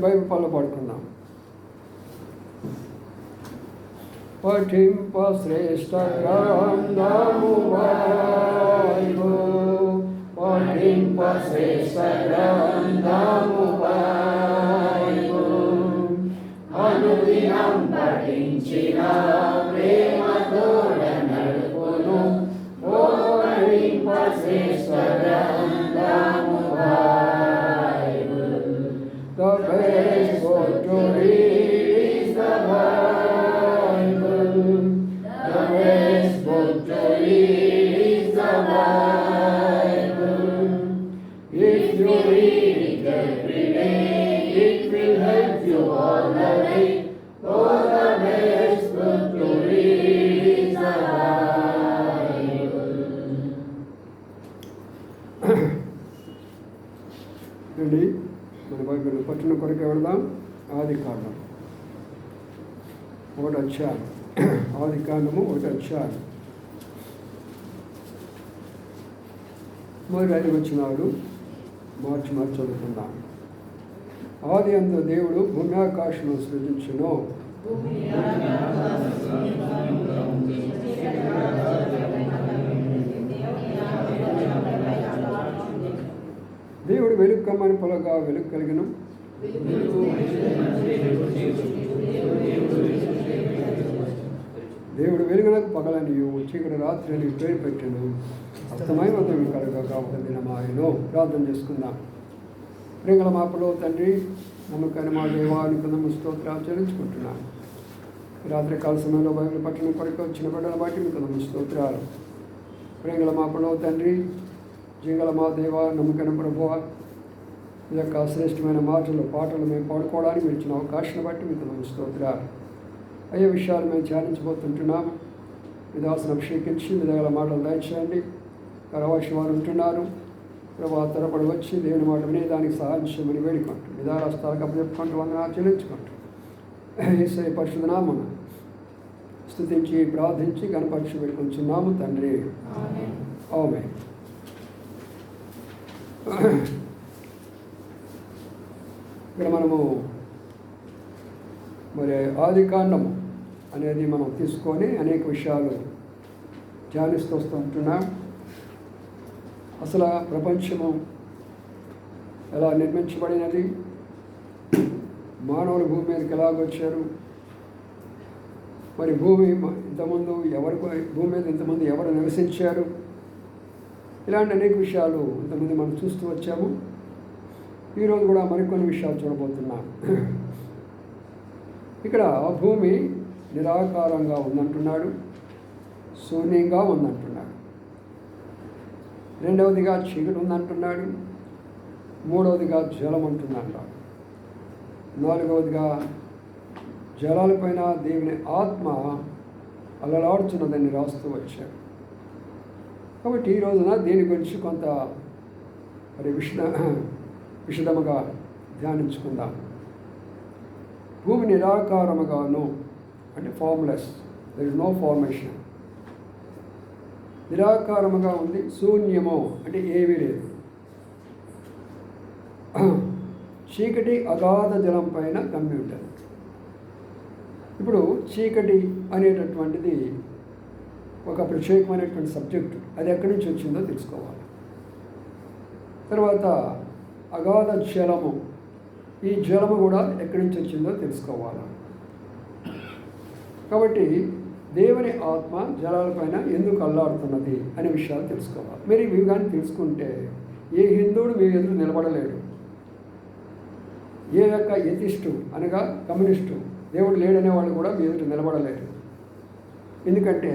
Bible పనులు పడుకుందాం. పఠింప శ్రేష్ఠ గ్రంథము బైబిల్, పఠింప శ్రేష్ఠ గ్రంథము బైబిల్, అనుదినం పఠించిన ప్రేమతోడ నడుపును, పఠింప శ్రేష్ఠ గ్రంథము Bible. The best book to read is the Bible. The best book to read is the Bible. If you read it every day, it will help you all the way. Oh, the best book to read is the Bible. Ready? మన Bible పట్టిన కొరకే వెళదాం. ఆదికాండం 1వ అధ్యాయం. ఆదికాండము 1వ అధ్యాయం మొదటి 5 వచనాలు మార్చి చదువుకుందాం. ఆది అందు దేవుడు భూమి ఆకాశమును సృజించెను. దేవుడు వెలుగు కమ్మని పొలగా వెలుగు కలిగిన. దేవుడు వెలుగులకు పగలనియు చీకటి రాత్రి అని పేరు పెట్టిను. అస్తమయం కలుగ కాబట్టి దినమాయను. ప్రార్థన చేసుకుందాం. ప్రేమల మాపలో తండ్రి, నమ్మకాన్ని మా దేవానికి స్తోత్రాలు చెల్లించుకుంటున్నాను. రాత్రి కాల సమయంలో బైబిల్ పట్టణం కొరకు వచ్చిన బిడ్డల బట్టి మీకు స్తోత్రాలు. ప్రేంగల మా పడవ తండ్రి, జీగల మా దేవ, నమ్మకమైన ప్రభువ, ఈ యొక్క శ్రేష్టమైన మాటలు పాటలు మేము పాడుకోవడానికి మీరు ఇచ్చిన అవకాశాన్ని బట్టి మీకు స్తోత్రాలు. అయ్యే విషయాలు మేము ధ్యానించబోతుంటున్నాము. మీ దాసును అభిషేకించి మీ దగ్గర మాటలు దయచేయండి. కరవాసి వారు ఉంటున్నారు ప్రభావ, తరపడి వచ్చి దేవుని మాట వినే దానికి సహాయం చేయమని వేడుకుంటూ విధానాస్తాలకు అప్పచెప్పుకుంటూ వందనాలు చెల్లించుకుంటూ యేసయ్య పరిశుద్ధ నామమున స్తుతించి ప్రార్థించి గణపరిచి వేడుకొంచున్నాము తండ్రి. ఆమేన్. ఇక్కడ మనము మరి ఆదికాండము అనేది మనం తీసుకొని అనేక విషయాలు ధ్యానిస్తూ వస్తూ ఉంటున్నాం. అసలు ప్రపంచము ఎలా నిర్మించబడినది, మానవులు భూమి మీదకి ఎలాగొచ్చారు, మరి భూమి ఇంతకుముందు భూమి మీద ఇంతమంది ఎవరు నివసించారు, ఇలాంటి అనేక విషయాలు ఇంతమంది మనం చూస్తూ వచ్చాము. ఈరోజు కూడా మరికొన్ని విషయాలు చూడబోతున్నాం. ఇక్కడ భూమి నిరాకారంగా ఉందంటున్నాడు, శూన్యంగా ఉందంటున్నాడు. రెండవదిగా చీకటి ఉందంటున్నాడు. మూడవదిగా జలం అంటున్నాడు. నాలుగవదిగా జలాలపైన దేవుని ఆత్మ అలలాడుతున్నదని రాస్తూ వచ్చాడు. కాబట్టి ఈ రోజున దీని గురించి కొంత మరి విషదముగా ధ్యానించుకుందాం. భూమి నిరాకారముగాను అంటే formless, there is no formation. నిరాకారముగా ఉంది. శూన్యము అంటే ఏమీ లేదు. చీకటి అగాధ జలం పైన కమ్మి ఉంటుంది. ఇప్పుడు చీకటి అనేటటువంటిది ఒక ప్రత్యేకమైనటువంటి సబ్జెక్టు. అది ఎక్కడి నుంచి వచ్చిందో తెలుసుకోవాలి. తర్వాత అగాధ జలము, ఈ జలము కూడా ఎక్కడి నుంచి వచ్చిందో తెలుసుకోవాలి. కాబట్టి దేవుని ఆత్మ జలాలపైన ఎందుకు అల్లాడుతున్నది అనే విషయాలు తెలుసుకోవాలి. మీరు ఇవి కానీ తెలుసుకుంటే ఏ హిందువుడు మీ ఎదురు నిలబడలేడు. ఏ యొక్క ఎథిస్టు అనగా కమ్యూనిస్టు, దేవుడు లేడనే వాళ్ళు కూడా మీ ఎదురు నిలబడలేరు. ఎందుకంటే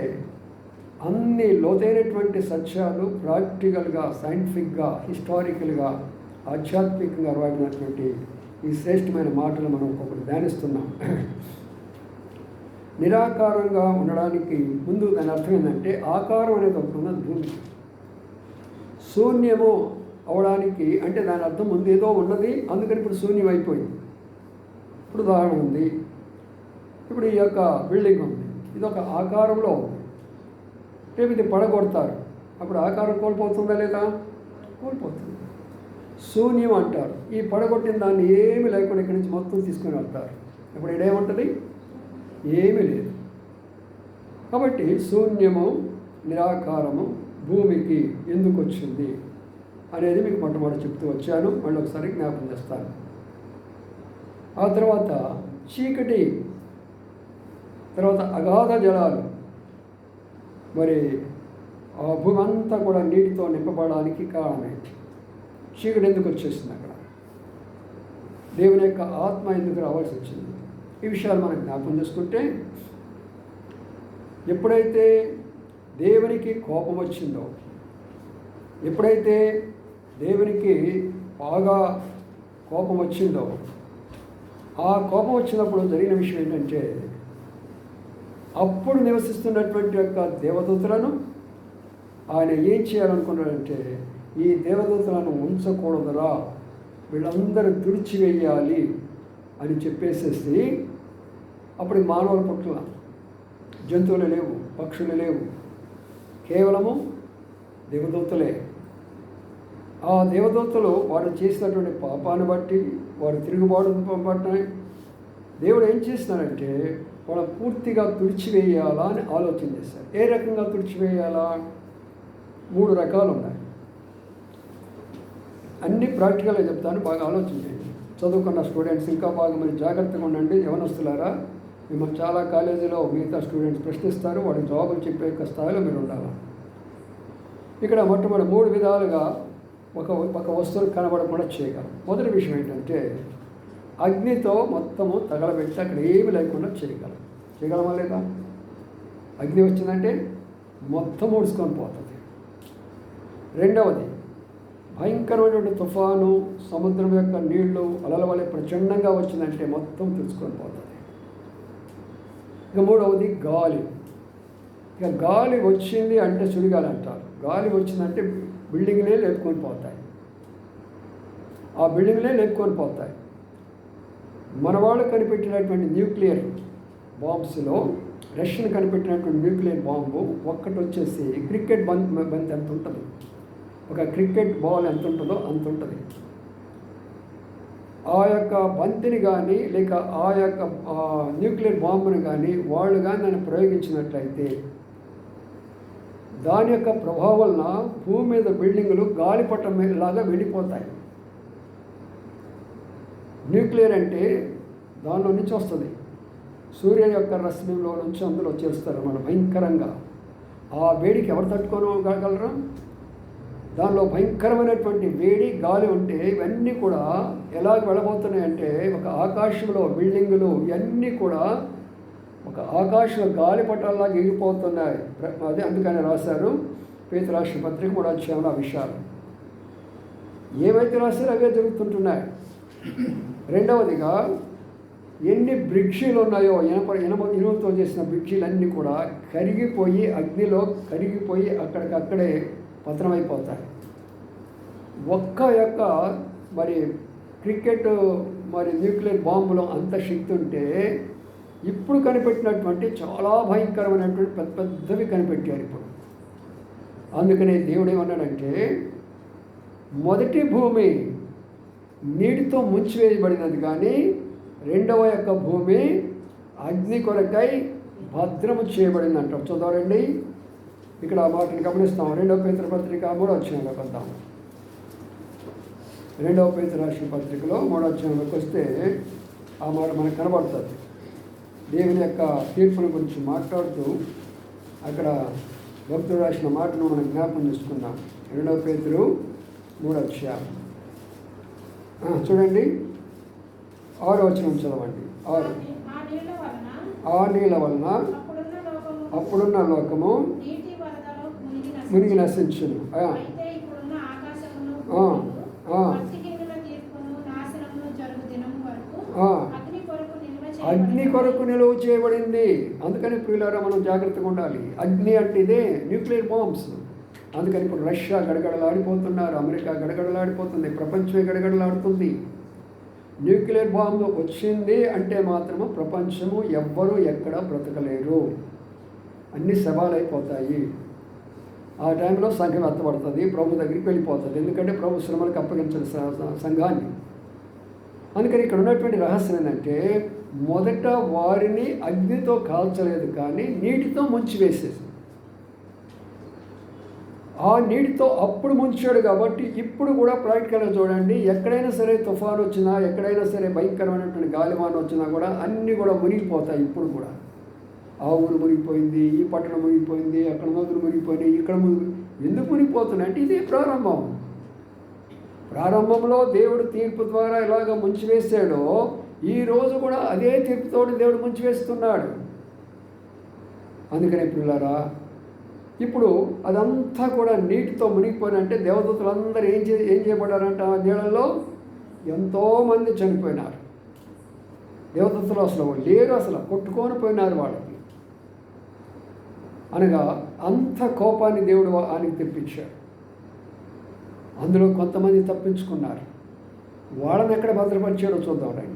అన్ని లోతైనటువంటి సత్యాలు ప్రాక్టికల్గా, సైంటిఫిక్గా, హిస్టారికల్గా, ఆధ్యాత్మికంగా రాబడినటువంటి ఈ శ్రేష్టమైన మాటలు మనం ఒక్కొక్కటి ధ్యానిస్తున్నాం. నిరాకారంగా ఉండడానికి ముందు దాని అర్థం ఏంటంటే ఆకారం అనేది ఒకటి ఉన్నది భూమి. శూన్యము అవడానికి అంటే దాని అర్థం ముందు ఏదో ఉన్నది, అందుకని ఇప్పుడు శూన్యం అయిపోయింది. ఇప్పుడు ఉదాహరణ ఉంది. ఇప్పుడు ఈ యొక్క బిల్డింగ్ ఉంది, ఇది ఒక ఆకారంలో ఉంది. రేపు ఇది పడగొడతారు, అప్పుడు ఆకారం కోల్పోతుందా లేదా? కోల్పోతుంది. శూన్యం అంటారు. ఈ పడగొట్టిన దాన్ని ఏమి లేకుండా ఇక్కడి నుంచి మొత్తం తీసుకొని వెళ్తారు. ఇప్పుడు ఇదేముంటుంది? ఏమీ లేదు. కాబట్టి శూన్యము, నిరాకారము భూమికి ఎందుకు వచ్చింది అనేది మీకు మొట్టమొదటి చెప్తూ వచ్చాను. మళ్ళీ ఒకసారి జ్ఞాపకం చేస్తాను. ఆ తర్వాత చీకటి, తర్వాత అగాధ జలాలు. మరి ఆ భూమి అంతా కూడా నీటితో నింపబడడానికి కారణమేంటి? చీకటి ఎందుకు వచ్చేసింది? అక్కడ దేవుని యొక్క ఆత్మ ఎందుకు రావాల్సి వచ్చింది? ఈ విషయాలు మనం జ్ఞాపకం చేసుకుంటే, ఎప్పుడైతే దేవునికి కోపం వచ్చిందో, ఎప్పుడైతే దేవునికి బాగా కోపం వచ్చిందో, ఆ కోపం వచ్చినప్పుడు జరిగిన విషయం ఏంటంటే, అప్పుడు నివసిస్తున్నటువంటి యొక్క దేవదూతలను ఆయన ఏం చేయాలనుకున్నాడంటే, ఈ దేవదూతలను ఉంచకూడదురా, వీళ్ళందరూ తుడిచివేయాలి అని చెప్పేసేసి, అప్పుడు మానవుల పట్ల జంతువులు లేవు, పక్షులు లేవు, కేవలము దేవదూతలే. ఆ దేవదూతలు వారు చేసినటువంటి పాపాన్ని బట్టి, వారు తిరుగుబాటు బట్టి దేవుడు ఏం చేస్తున్నారంటే వాళ్ళ పూర్తిగా తుడిచివేయాలా అని ఆలోచన చేశారు. ఏ రకంగా తుడిచివేయాలా? 3 రకాలు ఉన్నాయి. అన్నీ ప్రాక్టికల్గా చెప్తాను, బాగా ఆలోచన చేయండి. చదువుకున్న స్టూడెంట్స్ ఇంకా బాగా మీరు జాగ్రత్తగా ఉండండి. యవనస్తులారా, మిమ్మల్ని చాలా కాలేజీలో మిగతా స్టూడెంట్స్ ప్రశ్నిస్తారు, వాడికి జవాబులు చెప్పే యొక్క స్థాయిలో మీరు ఉండాలి. ఇక్కడ మొట్టమొదటి 3 విధాలుగా ఒక వస్తువులు కనబడకుండా చేయగలం. మొదటి విషయం ఏంటంటే, అగ్నితో మొత్తము తగలబెట్టి అక్కడ ఏమి లేకుండా చేయగలమా లేదా? అగ్ని వచ్చిందంటే మొత్తం ఊడ్చుకొని పోతుంది. రెండవది, భయంకరమైనటువంటి తుఫాను, సముద్రం యొక్క నీళ్లు అలల వలె ప్రచండంగా వచ్చిందంటే మొత్తం తెలుసుకొని పోతుంది. ఇక మూడవది గాలి. ఇక గాలి వచ్చింది అంటే సుడిగాలి అంటారు. గాలి వచ్చిందంటే బిల్డింగ్లే లేపుకొని పోతాయి, ఆ బిల్డింగ్లే లేపుకొని పోతాయి. మన వాళ్ళు కనిపెట్టినటువంటి న్యూక్లియర్ బాంబ్స్లో రష్యన్ కనిపెట్టినటువంటి న్యూక్లియర్ బాంబు ఒక్కటి వచ్చేసి క్రికెట్ బంతి ఎంత ఉంటుంది, ఒక క్రికెట్ బాల్ ఎంత ఉంటుందో అంత ఉంటుంది. ఆ యొక్క బంతిని కానీ లేక ఆ యొక్క న్యూక్లియర్ బాంబుని కానీ వాళ్ళు కానీ దాన్ని ప్రయోగించినట్లయితే దాని యొక్క ప్రభావం వలన భూమి మీద బిల్డింగులు గాలిపటం లాగా వెళ్ళిపోతాయి. న్యూక్లియర్ అంటే దానిలో నుంచి వస్తుంది, సూర్య యొక్క రశ్మిలో నుంచి అందులో చేస్తారు మన భయంకరంగా. ఆ వేడికి ఎవరు తట్టుకోగలరు? దానిలో భయంకరమైనటువంటి వేడి గాలి ఉంటే ఇవన్నీ కూడా ఎలా వెళ్ళబోతున్నాయంటే ఒక ఆకాశంలో బిల్డింగులు ఇవన్నీ కూడా ఒక ఆకాశంలో గాలిపటాల్లాగా ఎగిరిపోతున్నాయి. అదే అందుకని రాశారు పేతురు రాసిన పత్రిక 3వ అధ్యాయంలో ఆ విషయాలు. ఏవైతే రాశారో అవే జరుగుతుంటున్నాయి. రెండవదిగా, ఎన్ని బ్రిడ్జీలు ఉన్నాయో ఇనుముతో చేసిన బ్రిడ్జీలన్నీ కూడా కరిగిపోయి అగ్నిలో కరిగిపోయి అక్కడికక్కడే పతనమైపోతాయి. ఒక్క యొక్క మరి క్రికెట్ మరి న్యూక్లియర్ బాంబులో అంత శక్తి ఉంటే ఇప్పుడు కనిపెట్టినటువంటి చాలా భయంకరమైనటువంటి పెద్ద పెద్దవి కనిపెట్టారు ఇప్పుడు. అందుకనే దేవుడు ఏమన్నాడంటే, మొదటి భూమి నీటితో ముంచివేయబడినది కానీ రెండవ యొక్క భూమి అగ్ని కొరకై భద్రము చేయబడింది అంటాం. చూద్దామండి, ఇక్కడ ఆ మాటను గమనిస్తాం. 2వ పేతురు పత్రిక 3వ అధ్యాయంలోకి వద్దాం. 2వ పేతురు రాసిన పత్రికలో 3వ అధ్యాయంలోకి వస్తే ఆ మాట మనకు కనబడుతుంది. దేవుని యొక్క తీర్పుల గురించి మాట్లాడుతూ అక్కడ భక్తుడు రాసిన మాటను మనం జ్ఞాపకం చేసుకుందాం. 2వ పేతురు 3వ అధ్యాయం చూడండి, 6వ వచనం చదవండి. 6. ఆ నీళ్ళ వలన అప్పుడున్న లోకము మునిగి నశించును. అగ్ని కొరకు నిలువ చేయబడింది. అందుకని ప్రియులారా మనం జాగ్రత్తగా ఉండాలి. అగ్ని అంటే ఇదే న్యూక్లియర్ బాంబ్స్. అందుకని ఇప్పుడు రష్యా గడగడలాడిపోతున్నారు, అమెరికా గడగడలాడిపోతుంది, ప్రపంచమే గడగడలాడుతుంది. న్యూక్లియర్ బాంబు వచ్చింది అంటే మాత్రము ప్రపంచము ఎవ్వరూ ఎక్కడ బ్రతకలేరు, అన్ని శవాలైపోతాయి. ఆ టైంలో సంఘం ఎత్తబడుతుంది, ప్రభు దగ్గరికి వెళ్ళిపోతుంది. ఎందుకంటే ప్రభు శ్రమలకు అప్పగించిన సంఘాన్ని. అందుకని ఇక్కడ ఉన్నటువంటి రహస్యం ఏంటంటే, మొదట వారిని అగ్నితో కాల్చలేదు కానీ నీటితో ముంచివేసేసి, ఆ నీటితో అప్పుడు ముంచాడు. కాబట్టి ఇప్పుడు కూడా ప్రాక్టికల్గా చూడండి, ఎక్కడైనా సరే తుఫాను వచ్చినా, ఎక్కడైనా సరే భయంకరమైనటువంటి గాలివాన వచ్చినా కూడా అన్నీ కూడా మునిగిపోతాయి. ఇప్పుడు కూడా ఆ ఊరు మునిగిపోయింది, ఈ పట్టణం మునిగిపోయింది, అక్కడ నదులు మునిగిపోయినాయి, ఇక్కడ ఎందుకు మునిగిపోతున్నాయి అంటే ఇదే ప్రారంభం. ప్రారంభంలో దేవుడు తీర్పు ద్వారా ఎలాగ ముంచివేశాడో ఈ రోజు కూడా అదే తీర్పుతో దేవుడు ముంచివేస్తున్నాడు. అందుకనే పిల్లరా, ఇప్పుడు అదంతా కూడా నీటితో మునిగిపోయినంటే దేవదూతలందరూ ఏం చేయబడ్డారంట? ఆ నీళ్ళల్లో ఎంతోమంది చనిపోయినారు. దేవదూతలు అసలు లేరు, అసలు కొట్టుకొని పోయినారు వాళ్ళకి. అనగా అంత కోపాన్ని దేవుడు ఆయనకి తెప్పించాడు. అందులో కొంతమంది తప్పించుకున్నారు. వాళ్ళని ఎక్కడ భద్రపరిచాడో చూద్దాం రండి.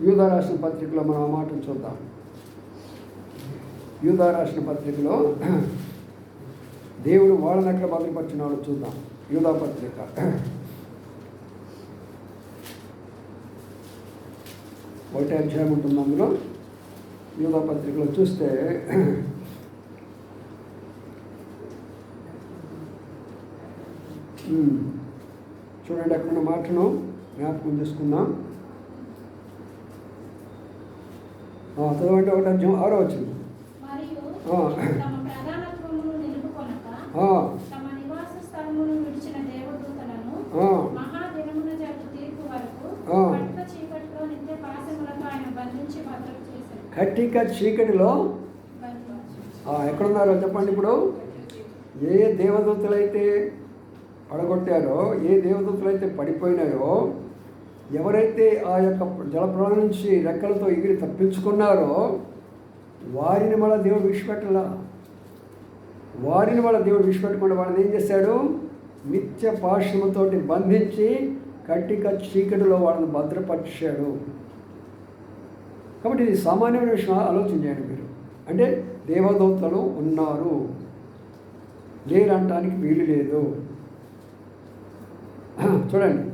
యూదా రాసిన పత్రికలో మనం ఆ మాటను చూద్దాం. యూదా రాసిన పత్రికలో దేవుడు వాళ్ళని ఎక్కడ భద్రపరిచినాడో చూద్దాం. యూదా పత్రిక 1వ అధ్యాయం ఉంటుంది. అందులో యూదా పత్రికలో చూస్తే చూడండి, అక్కడ మాటను జ్ఞాపకం చేసుకుందాం. చదవండి. 1వ అధ్యాయం 6వ వచనం. కటిక చీకటిలో ఎక్కడున్నారో చెప్పండి. ఇప్పుడు ఏ దేవదూతలైతే పడగొట్టారో, ఏ దేవదూతలైతే పడిపోయినాయో, ఎవరైతే ఆ యొక్క జలప్రళయం నుంచి రెక్కలతో ఎగిరి తప్పించుకున్నారో వారిని మళ్ళీ దేవుడు విడిచిపెట్టలా. వారిని వాళ్ళ దేవుడు విడిచిపెట్టకుండా వాళ్ళని ఏం చేశాడు? నిత్య పాశముతోటి బంధించి కటిక చీకటిలో వాళ్ళని భద్రపరిచాడు. కాబట్టి ఇది సామాన్యమైన విషయం. ఆలోచన చేయండి మీరు. అంటే దేవదూతలు ఉన్నారు, లేరంటానికి వీలు లేదు. చూడండి,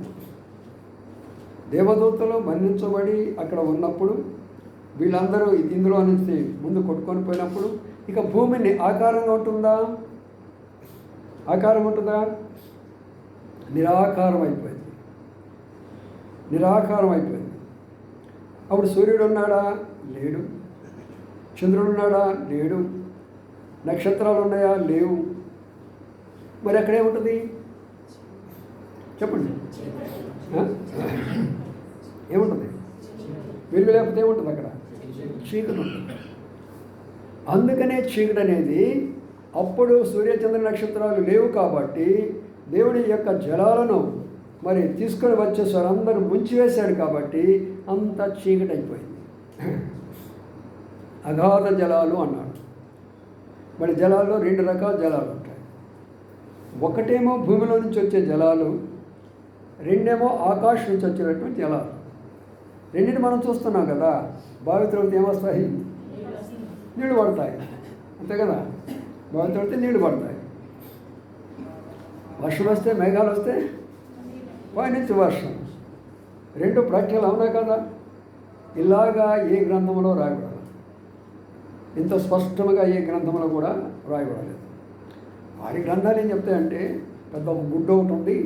దేవదూతలు బంధించబడి అక్కడ ఉన్నప్పుడు, వీళ్ళందరూ ఇందులో నుంచి ముందు కొట్టుకొని పోయినప్పుడు, ఇక భూమిని ఆకారంగా ఉంటుందా? ఆకారం ఉంటుందా? నిరాకారం అయిపోయింది. నిరాకారం అయిపోయింది. అప్పుడు సూర్యుడు ఉన్నాడా? లేడు. చంద్రుడు ఉన్నాడా? లేడు. నక్షత్రాలు ఉన్నాయా? లేవు. మరి అక్కడే ఉంటుంది చెప్పండి. ఏముంటుంది? వెలుగు లేకపోతే ఏముంటుంది అక్కడ? చీకటి ఉంటుంది. అందుకనే చీకటి అనేది, అప్పుడు సూర్యచంద్ర నక్షత్రాలు లేవు కాబట్టి దేవుడి యొక్క జలాలను మరి తీసుకొని వచ్చేసారు, అందరూ ముంచివేశాడు కాబట్టి అంత చీకటి అయిపోయింది. అగాధ జలాలు అన్నాడు. మరి జలాల్లో 2 రకాల జలాలు ఉంటాయి. ఒకటేమో భూమిలో నుంచి వచ్చే జలాలు, రెండేమో ఆకాశం నుంచి వచ్చేటటువంటి జలాలు. రెండింటి మనం చూస్తున్నాం కదా. బావి త్రవ్వితే ఏమొస్తాయి? నీళ్లు పడతాయి, అంతే కదా. బావి త్రవ్వితే నీళ్లు పడతాయి. వర్షం వస్తే, మేఘాలు వస్తే పైనుంచి వర్షం. 2 ప్రఖ్యలు అవునా కదా. ఇలాగా ఏ గ్రంథంలో రాయబడాలి? ఇంత స్పష్టంగా ఏ గ్రంథంలో కూడా రాయబడలేదు. వారి గ్రంథాలు ఏం చెప్తాయంటే, పెద్ద ఒక గుడ్డ ఒకటి ఉంది,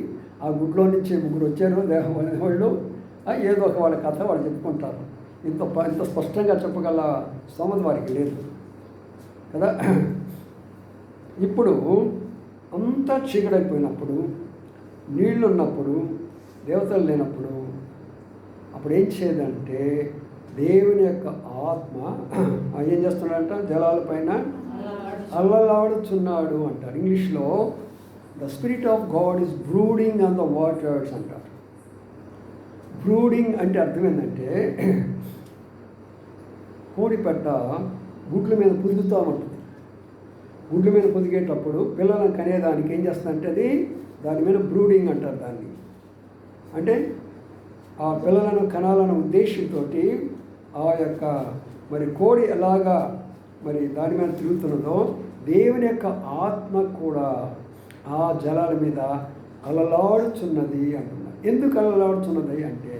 ఆ గుడ్లో నుంచి 3 వచ్చారు దేహం వాళ్ళు, ఏదో ఒక వాళ్ళ కథ వాళ్ళు చెప్పుకుంటారు. ఇంత స్పష్టంగా చెప్పగల స్తోమత వారికి లేదు కదా. ఇప్పుడు అంతా చీకడైపోయినప్పుడు, నీళ్లు ఉన్నప్పుడు, దేవతలు లేనప్పుడు, అప్పుడు ఏం చేయదంటే దేవుని యొక్క ఆత్మ ఏం చేస్తున్నాడంట? జలాల పైన అల్లలాడుచున్నాడు అంటారు. ఇంగ్లీష్లో the spirit of God is brooding on the waters అంటారు. బ్రూడింగ్ అంటే అర్థం ఏంటంటే, కోడిపెట్ట గుడ్ల మీద పొదుగుతూ ఉంటుంది. గుడ్ల మీద పొదిగేటప్పుడు పిల్లలను కనేదానికి ఏం చేస్తుందంటే అది దాని మీద బ్రూడింగ్ అంటారు దాన్ని. అంటే ఆ పిల్లలను కనాలన్న ఉద్దేశంతో ఆ యొక్క మరి కోడి ఎలాగా మరి దాని మీద తిరుగుతున్నదో, దేవుని యొక్క ఆత్మ కూడా ఆ జలాల మీద అలలాడుచున్నది అంటున్నారు. ఎందుకు అలలాడుచున్నది అంటే,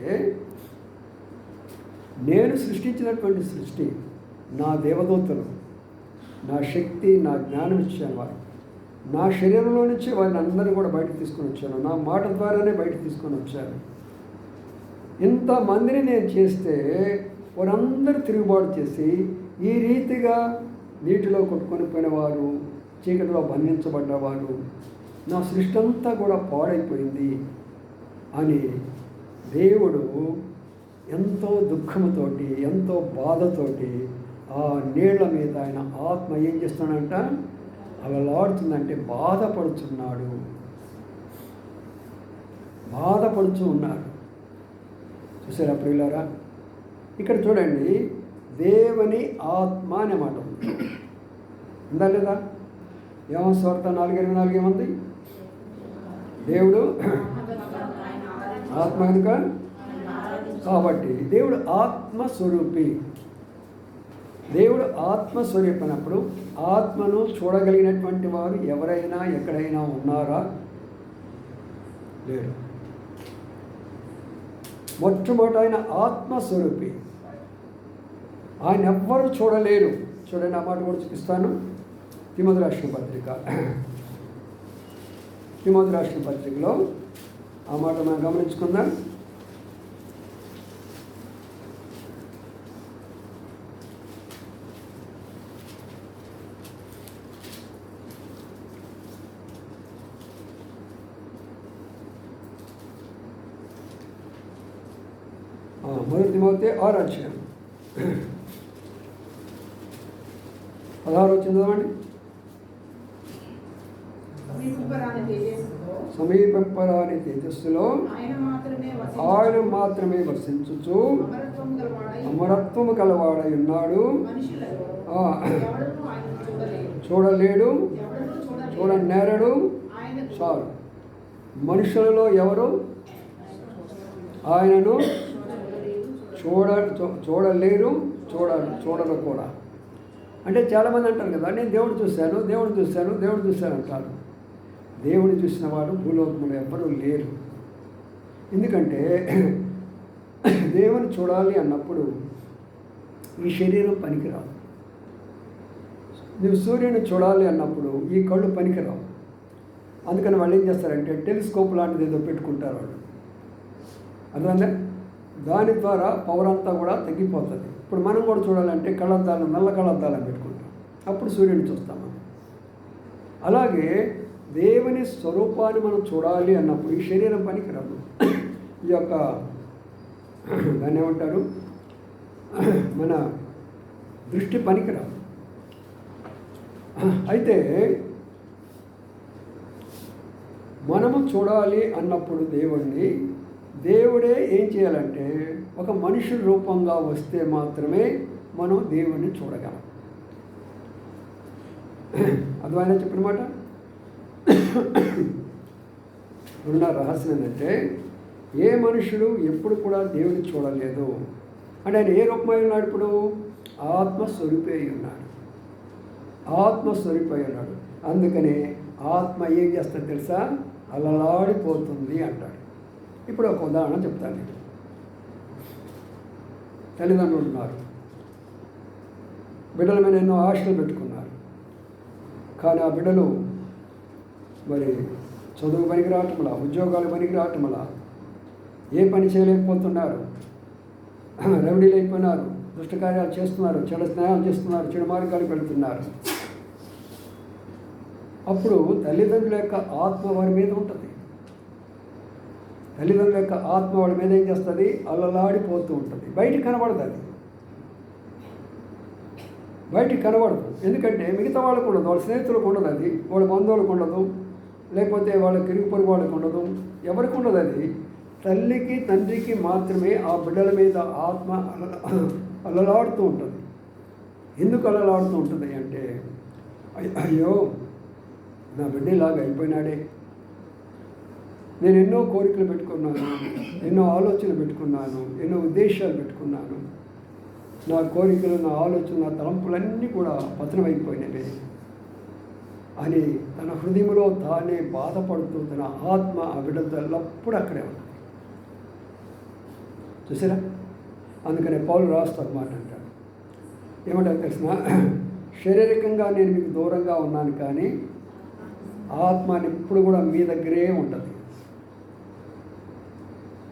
నేను సృష్టించినటువంటి సృష్టి, నా దేవదూతలు, నా శక్తి, నా జ్ఞానం ఇచ్చాను వారు. నా శరీరంలో నుంచి వారిని అందరినీ కూడా బయటకు తీసుకొని వచ్చాను. నా మాట ద్వారానే బయటకు తీసుకొని వచ్చాను. ఇంతమందిని నేను చేస్తే వారందరూ తిరుగుబాటు చేసి ఈ రీతిగా నీటిలో కొట్టుకొని పోయినవారు, చీకటిలో బంధించబడ్డవారు, నా సృష్టి అంతా కూడా పాడైపోయింది అని దేవుడు ఎంతో దుఃఖంతోటి, ఎంతో బాధతోటి ఆ నీళ్ల మీద ఆయన ఆత్మ ఏం చేస్తున్నాడంట? అలలాడుతుందంటే బాధపడుచున్నాడు. బాధపడుచు ఉన్నాడు. చూసారా ప్రియులారా? ఇక్కడ చూడండి, దేవుని ఆత్మ అనే మాట ఉంది. ఉందా లేదా? యోహాను సువార్త 4:24 ఏముంది? దేవుడు ఆత్మ కనుక, కాబట్టి దేవుడు ఆత్మస్వరూపి. దేవుడు ఆత్మస్వరూపి అన్నప్పుడు ఆత్మను చూడగలిగినటువంటి వారు ఎవరైనా ఎక్కడైనా ఉన్నారా? లేరు. మొట్టమొదట ఆయన ఆత్మస్వరూపి. ఆయన ఎవ్వరూ చూడలేరు. చూడండి, ఆ మాట కూడా చూపిస్తాను. తిమోతి రాసిన పత్రికలో ఆ మాట మనం గమనించుకుందాం. మొదటి తిమోతి 6వ అధ్యాయం 16 చదవండి. సమీపింపరాని తేజస్సులో ఆయన మాత్రమే వర్షించుచు అమరత్వము గలవాడై ఉన్నాడు. చూడలేడు, చూడనేరడు. చాలు. మనుషులలో ఎవరు ఆయనను చూడలేరు, చూడరు కూడా. అంటే చాలామంది అంటారు కదా, నేను దేవుడు చూశాను అంటారు. దేవుని చూసిన వాడు భూలోకంలో ఎవ్వరూ లేరు. ఎందుకంటే దేవుని చూడాలి అన్నప్పుడు ఈ శరీరం పనికిరాదు. నువ్వు సూర్యుని చూడాలి అన్నప్పుడు ఈ కళ్ళు పనికిరావు. అందుకని వాళ్ళు ఏం చేస్తారంటే టెలిస్కోప్ లాంటిది ఏదో పెట్టుకుంటారు వాళ్ళు. అదే దాని ద్వారా పవర్ అంతా కూడా తగ్గిపోతుంది. ఇప్పుడు మనం కూడా చూడాలంటే కళ్ళద్దాలు, నల్ల కళ్ళద్దాలను పెట్టుకుంటాం. అప్పుడు సూర్యుని చూస్తాం మనం. అలాగే దేవుని స్వరూపాన్ని మనం చూడాలి అన్నప్పుడు ఈ శరీరం పనికిరాదు. ఈ యొక్క దాన్ని ఏమంటారు, మన దృష్టి పనికిరాదు. అయితే మనము చూడాలి అన్నప్పుడు దేవుడే ఏం చేయాలంటే ఒక మనిషి రూపంగా వస్తే మాత్రమే మనం దేవుణ్ణి చూడగలం. అర్థమైనా చెప్పిన మాట. ఉన్న రహస్యం ఏంటంటే ఏ మనుషుడు ఎప్పుడు కూడా దేవుని చూడలేదు. అంటే ఆయన ఏ రూపమై ఉన్నాడు? ఇప్పుడు ఆత్మస్వరూపి అయి ఉన్నాడు. ఆత్మస్వరూపి అయి ఉన్నాడు. అందుకని ఆత్మ ఏం చేస్తుంది తెలుసా? అలలాడిపోతుంది అంటాడు. ఇప్పుడు ఒక ఉదాహరణ చెప్తాను నేను. తల్లిదండ్రులు ఉన్నారు, బిడ్డల మీద ఎన్నో ఆశలు పెట్టుకున్నారు. కానీ ఆ బిడ్డలు మరి చదువు పనికి రావటంలా, ఉద్యోగాలు పనికి రావటంలా, ఏ పని చేయలేకపోతున్నారు, రౌడీలు అయిపోయినారు, దుష్టకార్యాలు చేస్తున్నారు, చెడు స్నేహాలు చేస్తున్నారు, చెడు మార్గాలకు వెళుతున్నారు. అప్పుడు తల్లిదండ్రుల యొక్క ఆత్మ వారి మీద ఉంటుంది. తల్లిదండ్రుల యొక్క ఆత్మ వాళ్ళ మీద ఏం చేస్తుంది? అలలాడిపోతూ ఉంటుంది. బయటికి కనబడదు. అది బయటికి కనబడదు. ఎందుకంటే మిగతా వాళ్ళకు ఉండదు, వాళ్ళ స్నేహితులకు ఉండదు, అది వాళ్ళ బంధువులకు ఉండదు, లేకపోతే వాళ్ళ కిరుగు పొరుగు వాళ్ళకు ఉండదు, ఎవరికి ఉండదు. అది తల్లికి తండ్రికి మాత్రమే ఆ బిడ్డల మీద ఆత్మ అలలాడుతూ ఉంటుంది. ఎందుకు అలలాడుతూ ఉంటుంది అంటే, అయ్యో నా బిడ్డ ఇలాగా అయిపోయినాడే, నేను ఎన్నో కోరికలు పెట్టుకున్నాను, ఎన్నో ఆలోచనలు పెట్టుకున్నాను, ఎన్నో ఉద్దేశాలు పెట్టుకున్నాను, నా కోరికలు, నా ఆలోచనలు, నా తలంపులన్నీ కూడా పతనమైపోయినవే అని తన హృదయంలో తానే బాధపడుతూ తన ఆత్మ ఆ బిడ్డలతో ఎల్లప్పుడూ అక్కడే ఉంది. చూసారా? అందుకనే పౌలు రాస్తారు మాట అంటాడు. ఏమంటారు తెలిసిన? శారీరకంగా నేను మీకు దూరంగా ఉన్నాను, కానీ ఆత్మ ఎప్పుడు కూడా మీ దగ్గరే ఉంటుంది.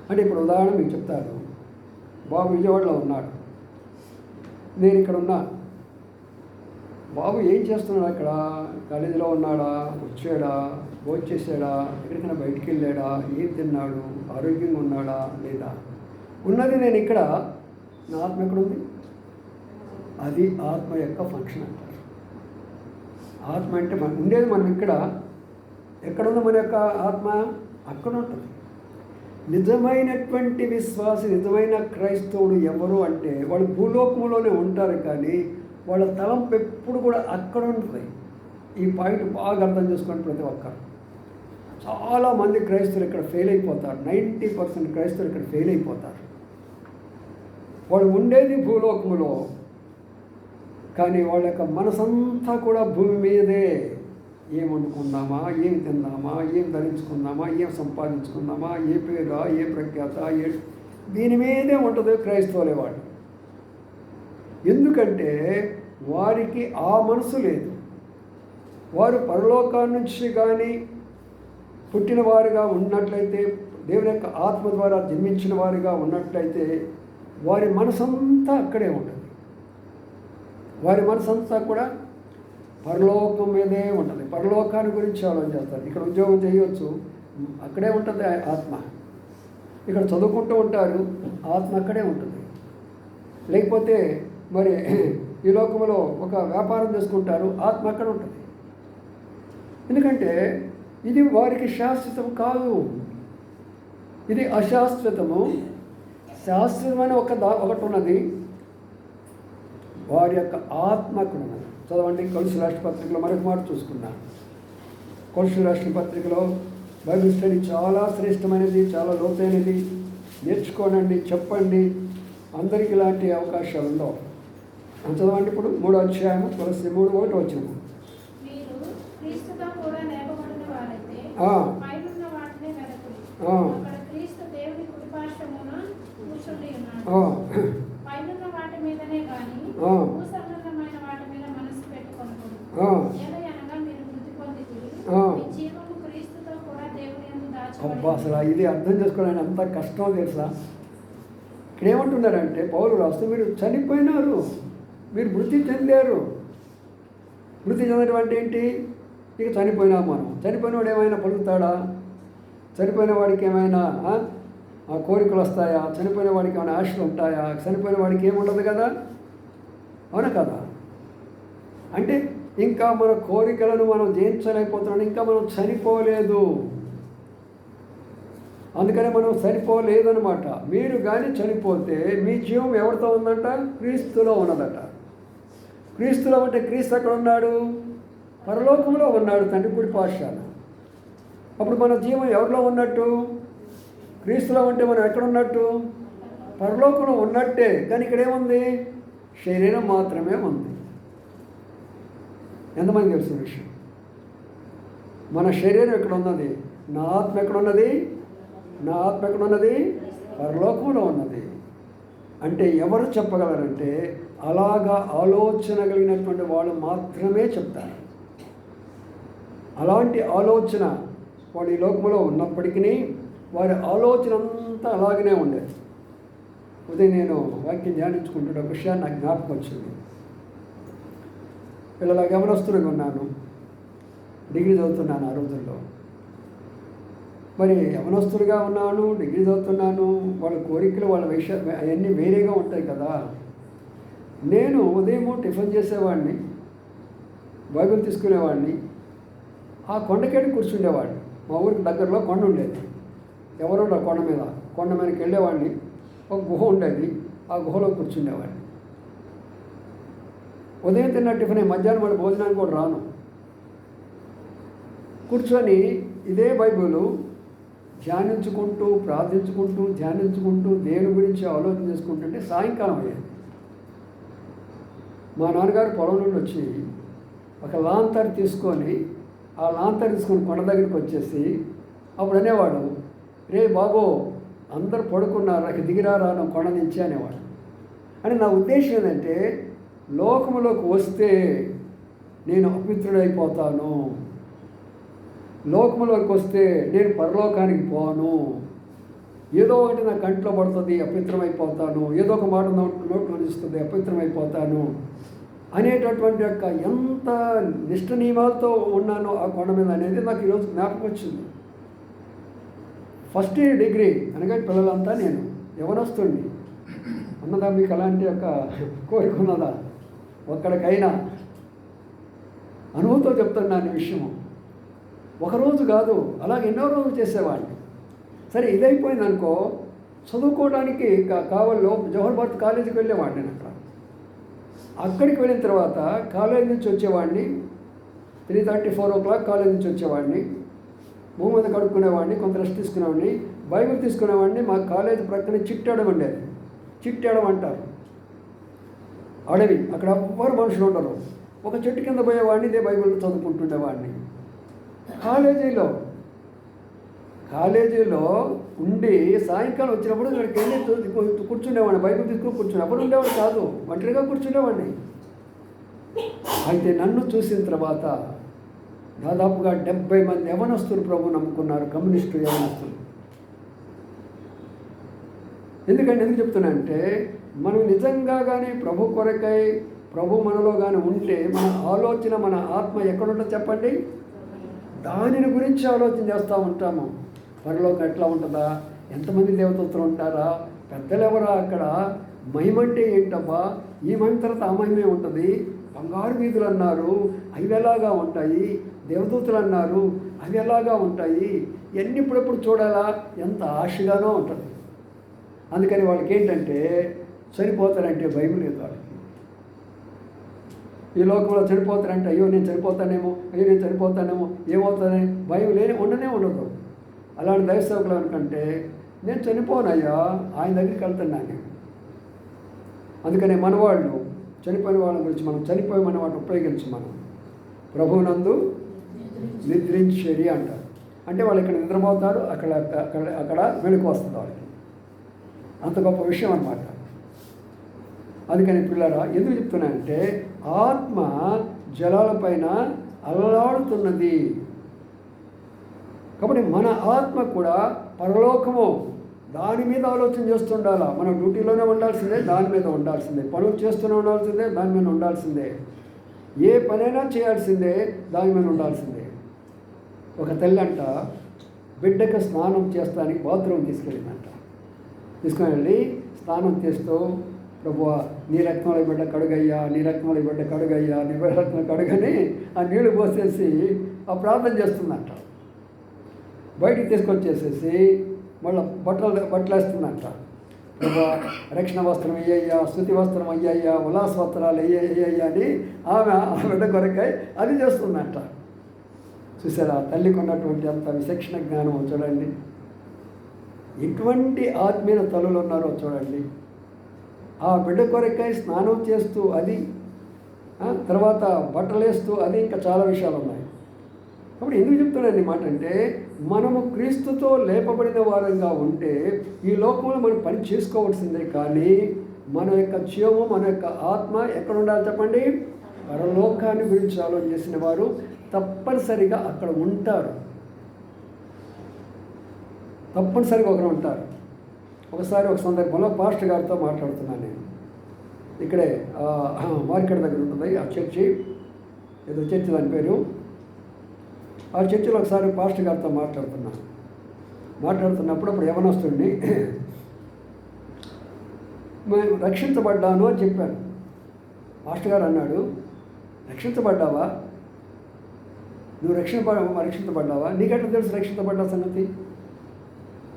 అంటే ఇప్పుడు ఉదాహరణ మీకు చెప్తాను. బాబు విజయవాడలో ఉన్నాడు, నేను ఇక్కడ ఉన్నా. బాబు ఏం చేస్తున్నాడు? అక్కడ కాలేజీలో ఉన్నాడా, వచ్చాడా, భోంచేసాడా, ఎక్కడికైనా బయటికి వెళ్ళాడా, ఏం తిన్నాడు, ఆరోగ్యంగా ఉన్నాడా లేదా? ఉన్నది నేను ఇక్కడ. నా ఆత్మ ఎక్కడుంది? అది ఆత్మ యొక్క ఫంక్షన్ అంటారు. ఆత్మ అంటే ఉండేది మనం ఇక్కడ. ఎక్కడుంది మన యొక్క ఆత్మ? అక్కడ ఉంటుంది. నిజమైనటువంటి విశ్వాసి, నిజమైన క్రైస్తవుడు ఎవరు అంటే వాళ్ళు భూలోకంలోనే ఉంటారు, కానీ వాళ్ళ తలంపు ఎప్పుడు కూడా అక్కడ ఉంటుంది. ఈ పాయింట్ బాగా అర్థం చేసుకోండి ప్రతి ఒక్కరు. చాలామంది క్రైస్తవులు ఇక్కడ ఫెయిల్ అయిపోతారు. 90% క్రైస్తవులు ఇక్కడ ఫెయిల్ అయిపోతారు. వాళ్ళు ఉండేది భూలోకంలో, కానీ వాళ్ళ యొక్క మనసంతా కూడా భూమి మీదే. ఏం వండుకుందామా, ఏం తిందామా, ఏం ధరించుకుందామా, ఏం సంపాదించుకుందామా, ఏ పేరు, ఏ ప్రఖ్యాత, దీని మీదే ఉంటుంది క్రైస్తవులే వాళ్ళు. ఎందుకంటే వారికి ఆ మనసు లేదు. వారు పరలోకాన్ని నుంచి కానీ పుట్టిన వారుగా ఉన్నట్లయితే, దేవుని యొక్క ఆత్మ ద్వారా జన్మించిన వారుగా ఉన్నట్లయితే వారి మనసంతా అక్కడే ఉంటుంది. వారి మనసంతా కూడా పరలోకం మీదే ఉంటుంది. పరలోకాన్ని గురించి ఆలోచన చేస్తారు. ఇక్కడ ఉద్యోగం చేయవచ్చు, అక్కడే ఉంటుంది ఆత్మ. ఇక్కడ చదువుకుంటూ ఉంటారు, ఆత్మ అక్కడే ఉంటుంది. లేకపోతే మరి ఈ లోకంలో ఒక వ్యాపారం చేసుకుంటారు, ఆత్మ అక్కడ ఉంటుంది. ఎందుకంటే ఇది వారికి శాశ్వతం కాదు, ఇది అశాశ్వతము. శాశ్వతమైన ఒకటి ఉన్నది, వారి యొక్క ఆత్మ అక్కడ ఉన్నది. చదవండి కొలస్సీ రాష్ట్ర పత్రికలో మరొక మాట చూసుకున్నాను. కొలస్సీ రాష్ట్ర పత్రికలో బైబిల్ స్టడీ చాలా శ్రేష్టమైనది, చాలా లోతైనది. నేర్చుకోనండి, చెప్పండి, అందరికీ ఇలాంటి అవకాశాలు ఉండవు. చదవండి ఇప్పుడు 3వ అధ్యాయము కొలస్సీ 3:1 వచ్చిన అబ్బా, అసలు ఇది అర్థం చేసుకోవాలని అంత కష్టం తెలుసా. ఇక్కడ ఏమంటున్నారంటే పౌలు రాస్తూ, మీరు చనిపోయినారు, మీరు మృతి చెందారు. మృతి చెందడం అంటే ఏంటి? ఇక చనిపోయినా మనం. చనిపోయిన వాడు ఏమైనా పలుకుతాడా? చనిపోయిన వాడికి ఏమైనా కోరికలు వస్తాయా? చనిపోయిన వాడికి ఏమైనా ఆశలు ఉంటాయా? చనిపోయిన వాడికి ఏముండదు కదా, అవునా కదా? అంటే ఇంకా మన కోరికలను మనం జయించలేకపోతున్నాం, ఇంకా మనం చనిపోలేదు. అందుకనే మనం చనిపోలేదనమాట. మీరు కానీ చనిపోతే మీ జీవం ఎవరితో ఉందంట? క్రీస్తులో ఉన్నదట. క్రీస్తులో అంటే క్రీస్తు ఎక్కడ ఉన్నాడు? పరలోకంలో ఉన్నాడు, తండ్రి కుడి పార్శ్వాన. అప్పుడు మన జీవం ఎవరిలో ఉన్నట్టు? క్రీస్తులో ఉంటే మనం ఎక్కడ ఉన్నట్టు? పరలోకంలో ఉన్నట్టే. కానీ ఇక్కడ ఏముంది? శరీరం మాత్రమే ఉంది. ఎంతమంది తెలిసిన విషయం? మన శరీరం ఎక్కడ ఉన్నది? నా ఆత్మ ఎక్కడ ఉన్నది? నా ఆత్మ ఎక్కడ ఉన్నది? పరలోకంలో ఉన్నది. అంటే ఎవరు చెప్పగలరంటే అలాగా ఆలోచన కలిగినటువంటి వాళ్ళు మాత్రమే చెప్తారు. అలాంటి ఆలోచన వాడు ఈ లోకంలో ఉన్నప్పటికీ వారి ఆలోచన అంతా అలాగనే ఉండేది. ఉదయం నేను వాక్యం ధ్యానించుకుంటున్న ఒక విషయాన్ని నాకు జ్ఞాపకం వచ్చింది. పిల్లల గమనస్తులుగా ఉన్నాను, డిగ్రీ చదువుతున్నాను ఆ రోజుల్లో. మరి యవనస్తులుగా ఉన్నాను, డిగ్రీ చదువుతున్నాను. వాళ్ళ కోరికలు, వాళ్ళ విషయాలు అవన్నీ వేరేగా ఉంటాయి కదా. నేను ఉదయం టిఫిన్ చేసేవాడిని, బైబిల్ తీసుకునేవాడిని, ఆ కొండకేడి కూర్చుండేవాడిని. మా ఊరికి దగ్గరలో కొండ ఉండేది, ఎవరో కొండ మీదకి వెళ్ళేవాడిని. ఒక గుహ ఉండేది, ఆ గుహలో కూర్చుండేవాడిని. ఉదయం తిన్న టిఫిన్, మధ్యాహ్నం వాడి భోజనానికి కూడా రాను. కూర్చొని ఇదే బైబిల్ ధ్యానించుకుంటూ, ప్రార్థించుకుంటూ, ధ్యానించుకుంటూ, దేవుని గురించి ఆలోచన చేసుకుంటుంటే సాయంకాలం అయ్యేది. మా నాన్నగారు పొలం నుండి వచ్చి ఒక లాంతర్ తీసుకొని, ఆ లాంతర్ తీసుకొని కొండ దగ్గరికి వచ్చేసి అప్పుడు అనేవాడు, రే బాబో అందరు పడుకున్నారు, నాకు దిగిరారా నా కొండ నుంచి అనేవాడు. అని నా ఉద్దేశం ఏంటంటే లోకములోకి వస్తే నేను అపవిత్రుడైపోతాను, లోకంలోకి వస్తే నేను పరలోకానికి పోను, ఏదో ఒకటి నా కంట్లో పడుతుంది, అపవిత్రమైపోతాను, ఏదో ఒక మాట నోట్లో ఇస్తుంది, అపవిత్రమైపోతాను అనేటటువంటి యొక్క ఎంత నిష్ట నియమాలతో ఉన్నానో ఆ కొండ మీద అనేది నాకు ఈరోజు జ్ఞాపకం వచ్చింది. ఫస్ట్ ఇయర్ డిగ్రీ అనగా పిల్లలంతా నేను యవనస్తుడిని. ఉన్నదా మీకు అలాంటి యొక్క కోరిక ఉన్నదా? ఒక్కడికైనా అనుభవంతో చెప్తున్నాను ఈ విషయము. ఒకరోజు కాదు, అలాగే ఎన్నో రోజులు చేసేవాడిని. సరే ఇదైపోయింది అనుకో, చదువుకోవడానికి కావల్లో జవహర్ భారత్ కాలేజీకి వెళ్ళేవాడిని. నేను అక్కడికి వెళ్ళిన తర్వాత కాలేజీ నుంచి వచ్చేవాడిని, 3:30, 4 o'clock కాలేజీ నుంచి వచ్చేవాడిని. భూమి మీద కడుక్కునేవాడిని, కొంత రెస్ట్ తీసుకునేవాడిని, బైబిల్ తీసుకునేవాడిని. మా కాలేజీ ప్రక్కన చిట్టడం ఉండేది. చిట్టడం అంటారు అడవి, అక్కడ ఎవ్వరు మనుషులు ఉండరు. ఒక చెట్టు కింద పోయేవాడిని, ఇదే బైబిల్ చదువుకుంటుండేవాడిని. కాలేజీలో ఉండి సాయంకాలం వచ్చినప్పుడు ఇక్కడికి వెళ్ళి కూర్చుండేవాడిని, బైబిల్ తీసుకుని కూర్చుని. ఎవరు ఉండేవాడు కాదు, ఒంటరిగా కూర్చుండేవాడిని. అయితే నన్ను చూసిన తర్వాత దాదాపుగా 70 మంది యవనస్తులు ప్రభు నమ్ముకున్నారు, కమ్యూనిస్టు యవనస్తులు. ఎందుకు చెప్తున్నానంటే మనం నిజంగా కానీ ప్రభు కొరకై, ప్రభు మనలో కానీ ఉంటే మన ఆలోచన, మన ఆత్మ ఎక్కడుంటుందో చెప్పండి, దానిని గురించి ఆలోచన చేస్తూ ఉంటాము. పరలోకం ఎట్లా ఉంటుందా, ఎంతమంది దేవతలు ఉంటారా, పెద్దలు ఎవరా, అక్కడ మహిమ అంటే ఏంటబ్బా, ఈ మహిమ తర్వాత ఆ మహిమే ఉంటుంది. బంగారు వీధులు అన్నారు, అవి ఎలాగా ఉంటాయి. దేవదూతలు అన్నారు, అవి ఎలాగా ఉంటాయి. ఇవన్నీ ఇప్పుడెప్పుడు చూడాలా, ఎంత ఆశగానో ఉంటుంది. అందుకని వాళ్ళకి ఏంటంటే చనిపోతారంటే భయం లేదు వాళ్ళకి. ఈ లోకంలో చనిపోతారంటే అయ్యో నేను చనిపోతానేమో, అయ్యో నేను చనిపోతానేమో, ఏమవుతానే భయం ఉండనే ఉండదు. అలాంటి దైవసేవకులు అనుకంటే నేను చనిపోనయ్యా, ఆయన దగ్గరికి వెళ్తున్నాను నేను. అందుకనే మనవాళ్ళు చనిపోయిన వాళ్ళ గురించి మనం చనిపోయి మన వాటిని ఉపయోగించి మనం ప్రభువునందు నిద్రించేది అంటారు. అంటే వాళ్ళు ఇక్కడ నిద్రపోతారు, అక్కడ అక్కడ అక్కడ వెనుక వస్తుంది వాళ్ళకి. అంత గొప్ప విషయం అన్నమాట. అందుకని పిల్లరా ఎందుకు చెప్తున్నానంటే ఆత్మ జలాలపైన అలలాడుతున్నది. కాబట్టి మన ఆత్మ కూడా పరలోకము, దాని మీద ఆలోచన చేస్తుండాలా. మనం డ్యూటీలోనే ఉండాల్సిందే, దాని మీద ఉండాల్సిందే. పనులు చేస్తూనే ఉండాల్సిందే, దాని మీద ఉండాల్సిందే. ఏ పనైనా చేయాల్సిందే, దాని మీద ఉండాల్సిందే. ఒక తల్లి అంట బిడ్డకు స్నానం చేస్తానికి బాత్రూమ్ తీసుకెళ్ళిందంట. తీసుకుని వెళ్ళి స్నానం చేస్తూ ప్రభువా నీ రక్తంలో బిడ్డ కడుగయ్యా, నీ రక్తంలో బిడ్డ కడుగయ్యా, నీ బిడ్డ రక్తం కడుగని ఆ నీళ్లు పోసేసి ఆ ప్రార్థన చేస్తుందంట. బయటికి తీసుకొచ్చేసేసి మళ్ళీ బట్టలు వేస్తుందంట. ప్రభువా రక్షణ వస్త్రం అయ్యయ్యా, స్తుతి వస్త్రం అయ్యయ్యా, ఉల్లాస వస్త్రాలు అయ్యయ్యా అని ఆమె ఆ బిడ్డ కొరకై అది చేస్తుందంట. చూసారా తల్లికి ఉన్నటువంటి అంత విచక్షణ జ్ఞానం చూడండి. ఎటువంటి ఆత్మీయ తల్లులు ఉన్నారో చూడండి. ఆ బిడ్డ కొరకై స్నానం చేస్తూ అది, తర్వాత బట్టలు వేస్తూ అది, ఇంకా చాలా విషయాలు ఉన్నాయి. కాబట్టి ఎందుకు చెప్తున్నాను ఈ మాట అంటే మనము క్రీస్తుతో లేపబడిన వారంగా ఉంటే ఈ లోకంలో మనం పని చేసుకోవాల్సిందే. కానీ మన యొక్క జీవము, మన యొక్క ఆత్మ ఎక్కడ ఉండాలి చెప్పండి? పరలోకాన్ని గురించి ఆలోచన చేసిన వారు తప్పనిసరిగా అక్కడ ఉంటారు. తప్పనిసరిగా ఒకరు ఉంటారు. ఒకసారి ఒక సందర్భంలో పాస్టర్ గారితో మాట్లాడుతున్నాను నేను. ఇక్కడే మార్కెట్ దగ్గర ఉంటుంది ఆ చర్చి, ఏదో చర్చి దాని పేరు. ఆ చర్చిలో ఒకసారి పాస్టర్ గారితో మాట్లాడుతున్నప్పుడు అప్పుడు యవనస్తుడిని మేము రక్షించబడ్డాను అని చెప్పాను. పాస్టర్ గారు అన్నాడు, రక్షించబడ్డావా? నువ్వు రక్షించబడ్డావా? నీకెట్లా తెలుసు రక్షించబడ్డా సంగతి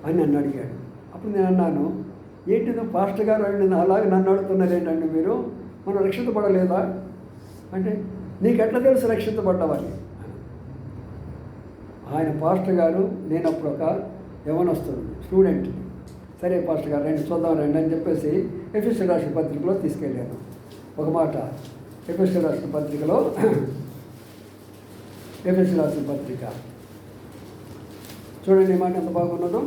అని నన్ను అడిగాడు. అప్పుడు నేను అన్నాను, ఏంటి నువ్వు పాస్టర్ గారు అని అలాగే నన్ను అడుగుతున్నారు ఏంటండి మీరు? మనం రక్షించబడలేదా అంటే నీకెట్లా తెలుసు రక్షించబడ్డావని. ఆయన పాస్టర్ గారు, నేను అప్పుడు ఒక యవనస్తుడు స్టూడెంట్. సరే పాస్టర్ గారు రండి చూద్దాం రండి అని చెప్పేసి ఎఫెసీయుల రాసిన పత్రికలో తీసుకెళ్ళాను. ఒక మాట ఎఫెసీయుల రాసిన పత్రికలో, ఎఫెసీయుల రాసిన పత్రిక చూడండి ఈ మాట ఎంత బాగున్నదో.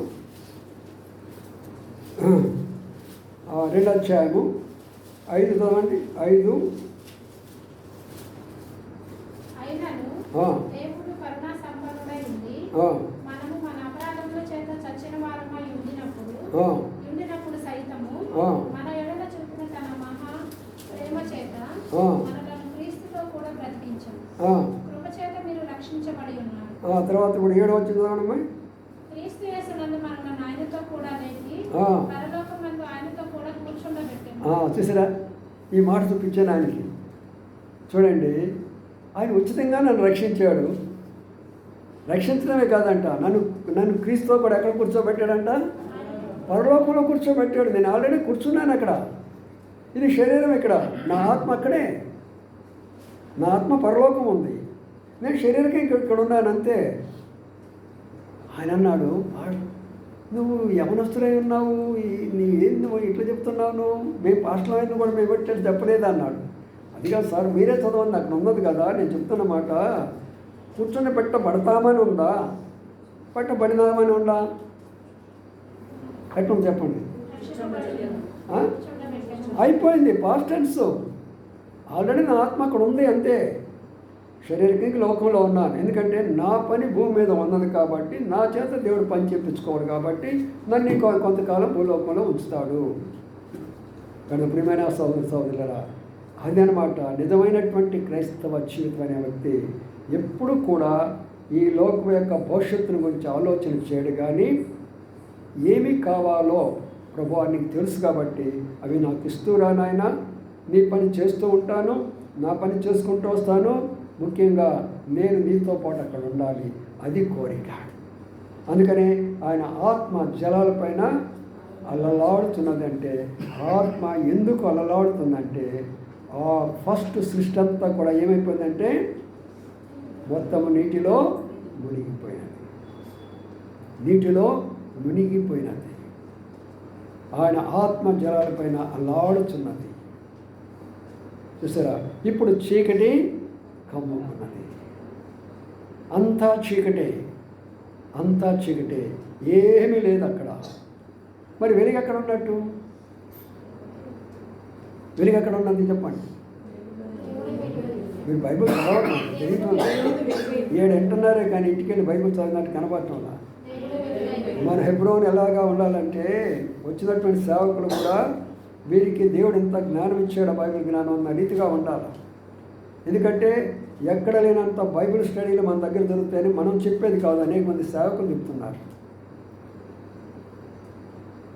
2వ అధ్యాయము 5 చదవండి. 5 మనము మన అపరాధముల చేత చచ్చిన వారమై ఉండినప్పుడు సైతము మన ఎడల చూపిన తన మహా ప్రేమ చేత మనలను క్రీస్తుతో కూడా బ్రతికించాడు. కృప చేత మీరు రక్షించబడి ఉన్నారు. తర్వాత ఇప్పుడు 7వ వచ్చింది. క్రీస్తు యేసునందు మనలను ఆయనతో కూడా లేపి పరలోకమందు ఆయనతో కూడా కూర్చుండబెట్టాడు. చూసారా ఈ మాట చూపించాను ఆయనకి. చూడండి ఆయన ఉచితంగా నన్ను రక్షించాడు. రక్షించడమే కాదంట, నన్ను క్రీస్తుతో కూడా ఎక్కడ కూర్చోబెట్టాడంట? పరలోకంలో కూర్చోబెట్టాడు. నేను ఆల్రెడీ కూర్చున్నాను అక్కడ. ఇది శరీరం ఇక్కడ, నా ఆత్మ అక్కడే. నా ఆత్మ పరలోకం ఉంది, నేను శరీరకే ఇక్కడ ఉన్నాను అంతే. ఆయన అన్నాడు, నువ్వు యవనస్తులై ఉన్నావు, ఏం నువ్వు ఇట్లా చెప్తున్నావు? నువ్వు మేము పాస్టల్ అయినా కూడా మేము పెట్టేది చెప్పలేదు అన్నాడు. అది కాదు సార్, మీరే చదవండి, అక్కడ ఉన్నది కదా నేను చెప్తున్న మాట. కూర్చొని పెట్టబడతామని ఉందా, పెట్టబడినామని ఉందా? ఎట్లా చెప్పండి. అయిపోయింది, పాస్ట్ టెన్స్. ఆల్రెడీ నా ఆత్మ అక్కడ ఉంది అంతే. శరీరకి లోకంలో ఉన్నాను, ఎందుకంటే నా పని భూమి మీద ఉన్నది కాబట్టి, నా చేత దేవుడు పని చేయించుకోవాలి కాబట్టి నన్ను కొంతకాలం భూలోకంలో ఉంచుతాడు. కానీ ప్రియమైన సోదరులారా, అది అనమాట నిజమైనటువంటి క్రైస్తవ జీవితం అనే వ్యక్తి. ఎప్పుడు కూడా ఈ లోకం యొక్క భవిష్యత్తును గురించి ఆలోచన చేయడు, కానీ ఏమి కావాలో ప్రభువా నీకు తెలుసు కాబట్టి అవి నాకు ఇస్తూరా నాయన, నీ పని చేస్తూ ఉంటాను, నా పని చేసుకుంటూ వస్తాను, ముఖ్యంగా నేను నీతో పాటు అక్కడ ఉండాలి, అది కోరిక. అందుకనే ఆయన ఆత్మ జలాలపైన అలలాడుతున్నదంటే, ఆత్మ ఎందుకు అలలాడుతుందంటే ఆ ఫస్ట్ సృష్టి అంతా కూడా ఏమైపోయిందంటే మొత్తము నీటిలో మునిగిపోయినది, నీటిలో మునిగిపోయినది. ఆయన ఆత్మ జలాలపైన అల్లాడుచున్నది. చూసారా, ఇప్పుడు చీకటి కమ్ముకున్నది, అంతా చీకటే, అంతా చీకటే, ఏమీ లేదు అక్కడ. మరి వెలుగు ఎక్కడ ఉన్నట్టు? వెలుగు ఎక్కడ ఉన్నది చెప్పండి. మీరు బైబిల్ చదవటం తెలియటం 7 అంటున్నారే కానీ ఇంటికి వెళ్ళి బైబిల్ చదివినట్టు కనబడటంలా. మన హెబ్రోన్ ఎలాగా ఉండాలంటే వచ్చినటువంటి సేవకులు కూడా వీరికి దేవుడు ఎంత జ్ఞానం ఇచ్చాడో బైబిల్ జ్ఞానం అన్న రీతిగా ఉండాలి. ఎందుకంటే ఎక్కడ లేనంత బైబిల్ స్టడీలు మన దగ్గర జరుగుతాయని మనం చెప్పేది కాదు, అనేక మంది సేవకులు చెప్తున్నారు.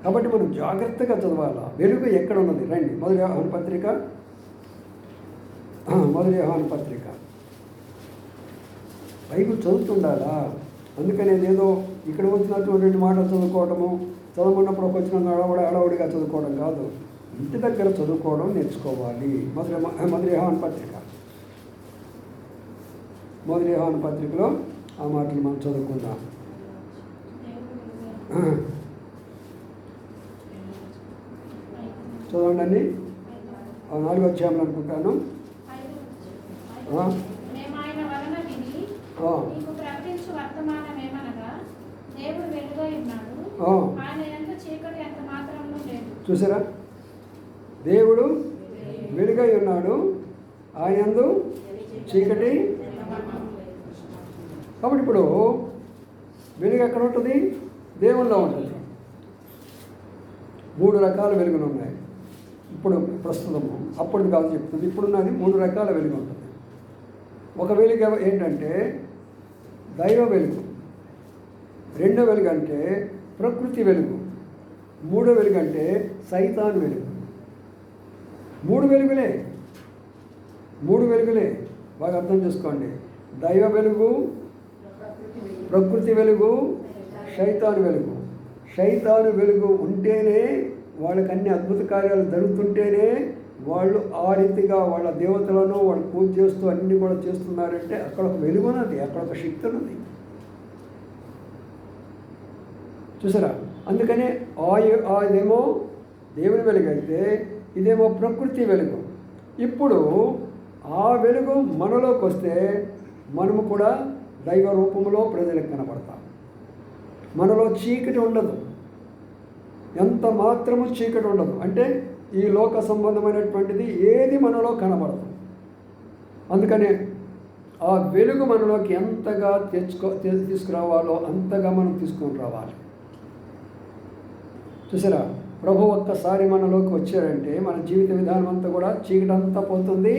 కాబట్టి మనం జాగ్రత్తగా చదవాలా. వెలుగు ఎక్కడ ఉన్నది? రండి, మొదటి యోహాను పత్రిక బైబిల్ చదువుతుండాలా. అందుకని ఏదో ఇక్కడ వచ్చినటువంటి మాటలు చదువుకోవడము, చదవమన్నప్పుడు ఒక వచ్చిన అడవుడిగా చదువుకోవడం కాదు, ఇంటి దగ్గర చదువుకోవడం నేర్చుకోవాలి. మొదటి యోహాను పత్రికలో ఆ మాటలు మనం చదువుకుందాం. చదవండి. 4వ అధ్యాయంలో అనుకుంటాను. చూసారా, దేవుడు వెలుగై ఉన్నాడు, ఆయనందు చీకటి. కాబట్టి ఇప్పుడు వెలుగు ఎక్కడ ఉంటుంది? దేవుల్లో ఉంటుంది. 3 రకాల వెలుగులు ఉన్నాయి ఇప్పుడు ప్రస్తుతము, అప్పుడు కాదు చెప్తుంది. ఇప్పుడున్నది 3 రకాల వెలుగు ఉంటుంది. ఒక వెలుగు ఏంటంటే దైవ వెలుగు, రెండో వెలుగు అంటే ప్రకృతి వెలుగు, మూడో వెలుగు అంటే సైతాన్ వెలుగు. 3 వెలుగులే, 3 వెలుగులే. బాగా అర్థం చేసుకోండి. దైవ వెలుగు, ప్రకృతి వెలుగు, సైతాను వెలుగు. సైతాను వెలుగు ఉంటేనే వాళ్ళకి అన్ని అద్భుత కార్యాలు జరుగుతుంటేనే వాళ్ళు ఆ రీతిగా వాళ్ళ దేవతలను వాళ్ళు పూజ చేస్తూ అన్నీ కూడా చేస్తున్నారంటే అక్కడ ఒక వెలుగు ఉన్నది, అక్కడ ఒక శక్తి ఉన్నది. చూసారా, అందుకనే అదేమో దేవుని వెలుగు అయితే ఇదేమో ప్రకృతి వెలుగు. ఇప్పుడు ఆ వెలుగు మనలోకి వస్తే మనము కూడా దైవ రూపంలో ప్రజలకు కనబడతాం. మనలో చీకటి ఉండదు, ఎంత మాత్రము చీకటి ఉండదు. అంటే ఈ లోక సంబంధమైనటువంటిది ఏది మనలో కనబడదు. అందుకనే ఆ వెలుగు మనలోకి ఎంతగా తీసుకురావాలో అంతగా మనం తీసుకొని రావాలి. చూసారా, ప్రభు ఒక్కసారి మనలోకి వచ్చారంటే మన జీవిత విధానం అంతా కూడా చీకటి అంతా పోతుంది,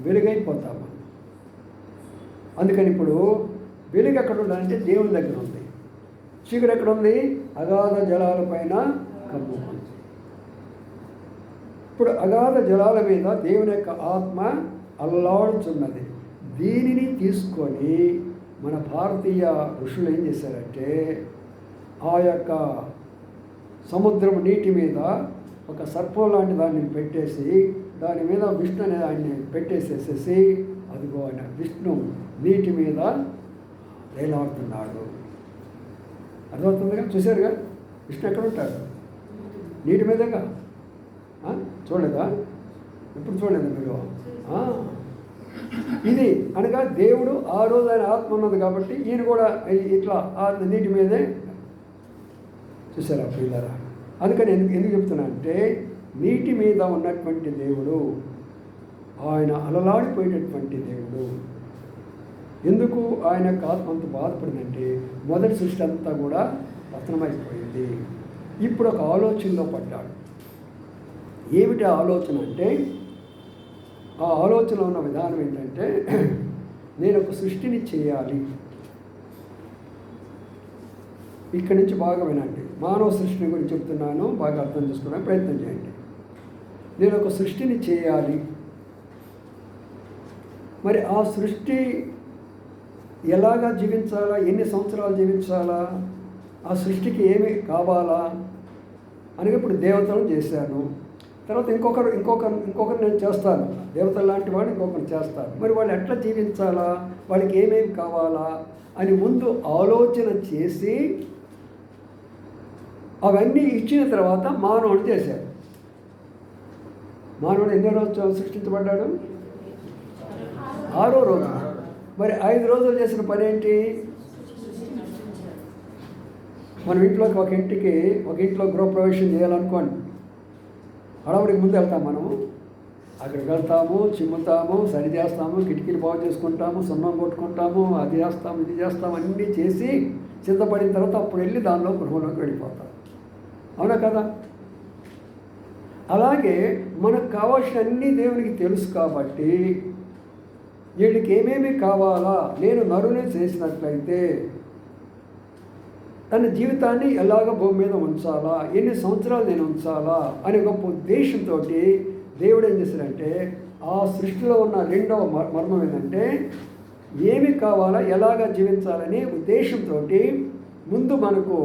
వెలుగైపోతాము. అందుకని ఇప్పుడు వెలుగు ఎక్కడ ఉండాలంటే దేవుని దగ్గర ఉంది. చీకటి ఎక్కడ ఉంది? అగాధ జలాల పైన కమ్ముకుంది. ఇప్పుడు అగాధ జలాల మీద దేవుని యొక్క ఆత్మ అల్లాడుచున్నది. దీనిని తీసుకొని మన భారతీయ ఋషులు ఏం చేశారంటే ఆ యొక్క సముద్రం నీటి మీద ఒక సర్పం లాంటి దాన్ని పెట్టేసి దాని మీద విష్ణు అనే దాన్ని పెట్టేసేసేసి అదిగో ఆయన విష్ణు నీటి మీద వేలాడుతున్నాడు. అర్థమవుతుందిగా? చూశారుగా, విష్ణు ఎక్కడ ఉంటాడు? నీటి మీదగా. చూడలేదా? ఎప్పుడు చూడలేదు మీరు? ఇది అనగా దేవుడు ఆ రోజు ఆయన ఆత్మ ఉన్నది కాబట్టి ఈయన కూడా ఇట్లా ఆ నీటి మీదే. చూసారా పిల్లరా? అందుకని ఎందుకు చెప్తున్నా అంటే నీటి మీద ఉన్నటువంటి దేవుడు ఆయన అలలాడిపోయేటటువంటి దేవుడు. ఎందుకు ఆయన యొక్క ఆత్మ అంత బాధపడిందంటే మొదటి సృష్టి అంతా కూడా పతనమైపోయింది. ఇప్పుడు ఒక ఆలోచనలో పడ్డాడు. ఏమిటి ఆలోచన అంటే ఆ ఆలోచన ఉన్న విధానం ఏంటంటే నేను ఒక సృష్టిని చేయాలి. ఇక్కడి నుంచి బాగా వినండి. మానవ సృష్టిని గురించి చెప్తున్నాను, బాగా అర్థం చేసుకోవడానికి ప్రయత్నం చేయండి. నేను ఒక సృష్టిని చేయాలి, మరి ఆ సృష్టి ఎలాగా జీవించాలా, ఎన్ని సంవత్సరాలు జీవించాలా, ఆ సృష్టికి ఏమి కావాలా అని ఇప్పుడు దేవతలను చేశాను. తర్వాత ఇంకొకరు నేను చేస్తాను, దేవతలు లాంటి వాడు ఇంకొకరు చేస్తాను. మరి వాళ్ళు ఎట్లా జీవించాలా, వాళ్ళకి ఏమేమి కావాలా అని ముందు ఆలోచన చేసి అవన్నీ ఇచ్చిన తర్వాత మానవుడు చేశాడు. మానవుడు ఎన్నో రోజు సృష్టించబడ్డాడు? 6వ రోజు. మరి 5 రోజులు చేసిన పని ఏంటి? మనం ఇంట్లోకి ఒక ఇంట్లో గృహప్రవేశం చేయాలనుకోండి, హడావుడికి ముందు వెళ్తాం. మనము అక్కడికి వెళ్తాము, చిమ్ముతాము, సరి చేస్తాము, కిటికీలు బాగు చేసుకుంటాము, సున్నం కొట్టుకుంటాము, అది చేస్తాము, ఇది చేస్తాము, అన్నీ చేసి సిద్ధపడిన తర్వాత అప్పుడు వెళ్ళి దానిలో గృహంలోకి వెళ్ళిపోతాం. అవునా కదా? అలాగే మనకు కావాల్సిన అన్నీ దేవునికి తెలుసు కాబట్టి వీళ్ళకి ఏమేమి కావాలా, నేను నరుని చేసినట్లయితే తన జీవితాన్ని ఎలాగ భూమి మీద ఉంచాలా, ఎన్ని సంవత్సరాలు నేను ఉంచాలా అనే గొప్ప ఉద్దేశంతో దేవుడు ఏం చేశాడంటే, ఆ సృష్టిలో ఉన్న రెండవ మర్మం ఏంటంటే ఏమి కావాలా, ఎలాగ జీవించాలనే ఉద్దేశంతో ముందు మనకు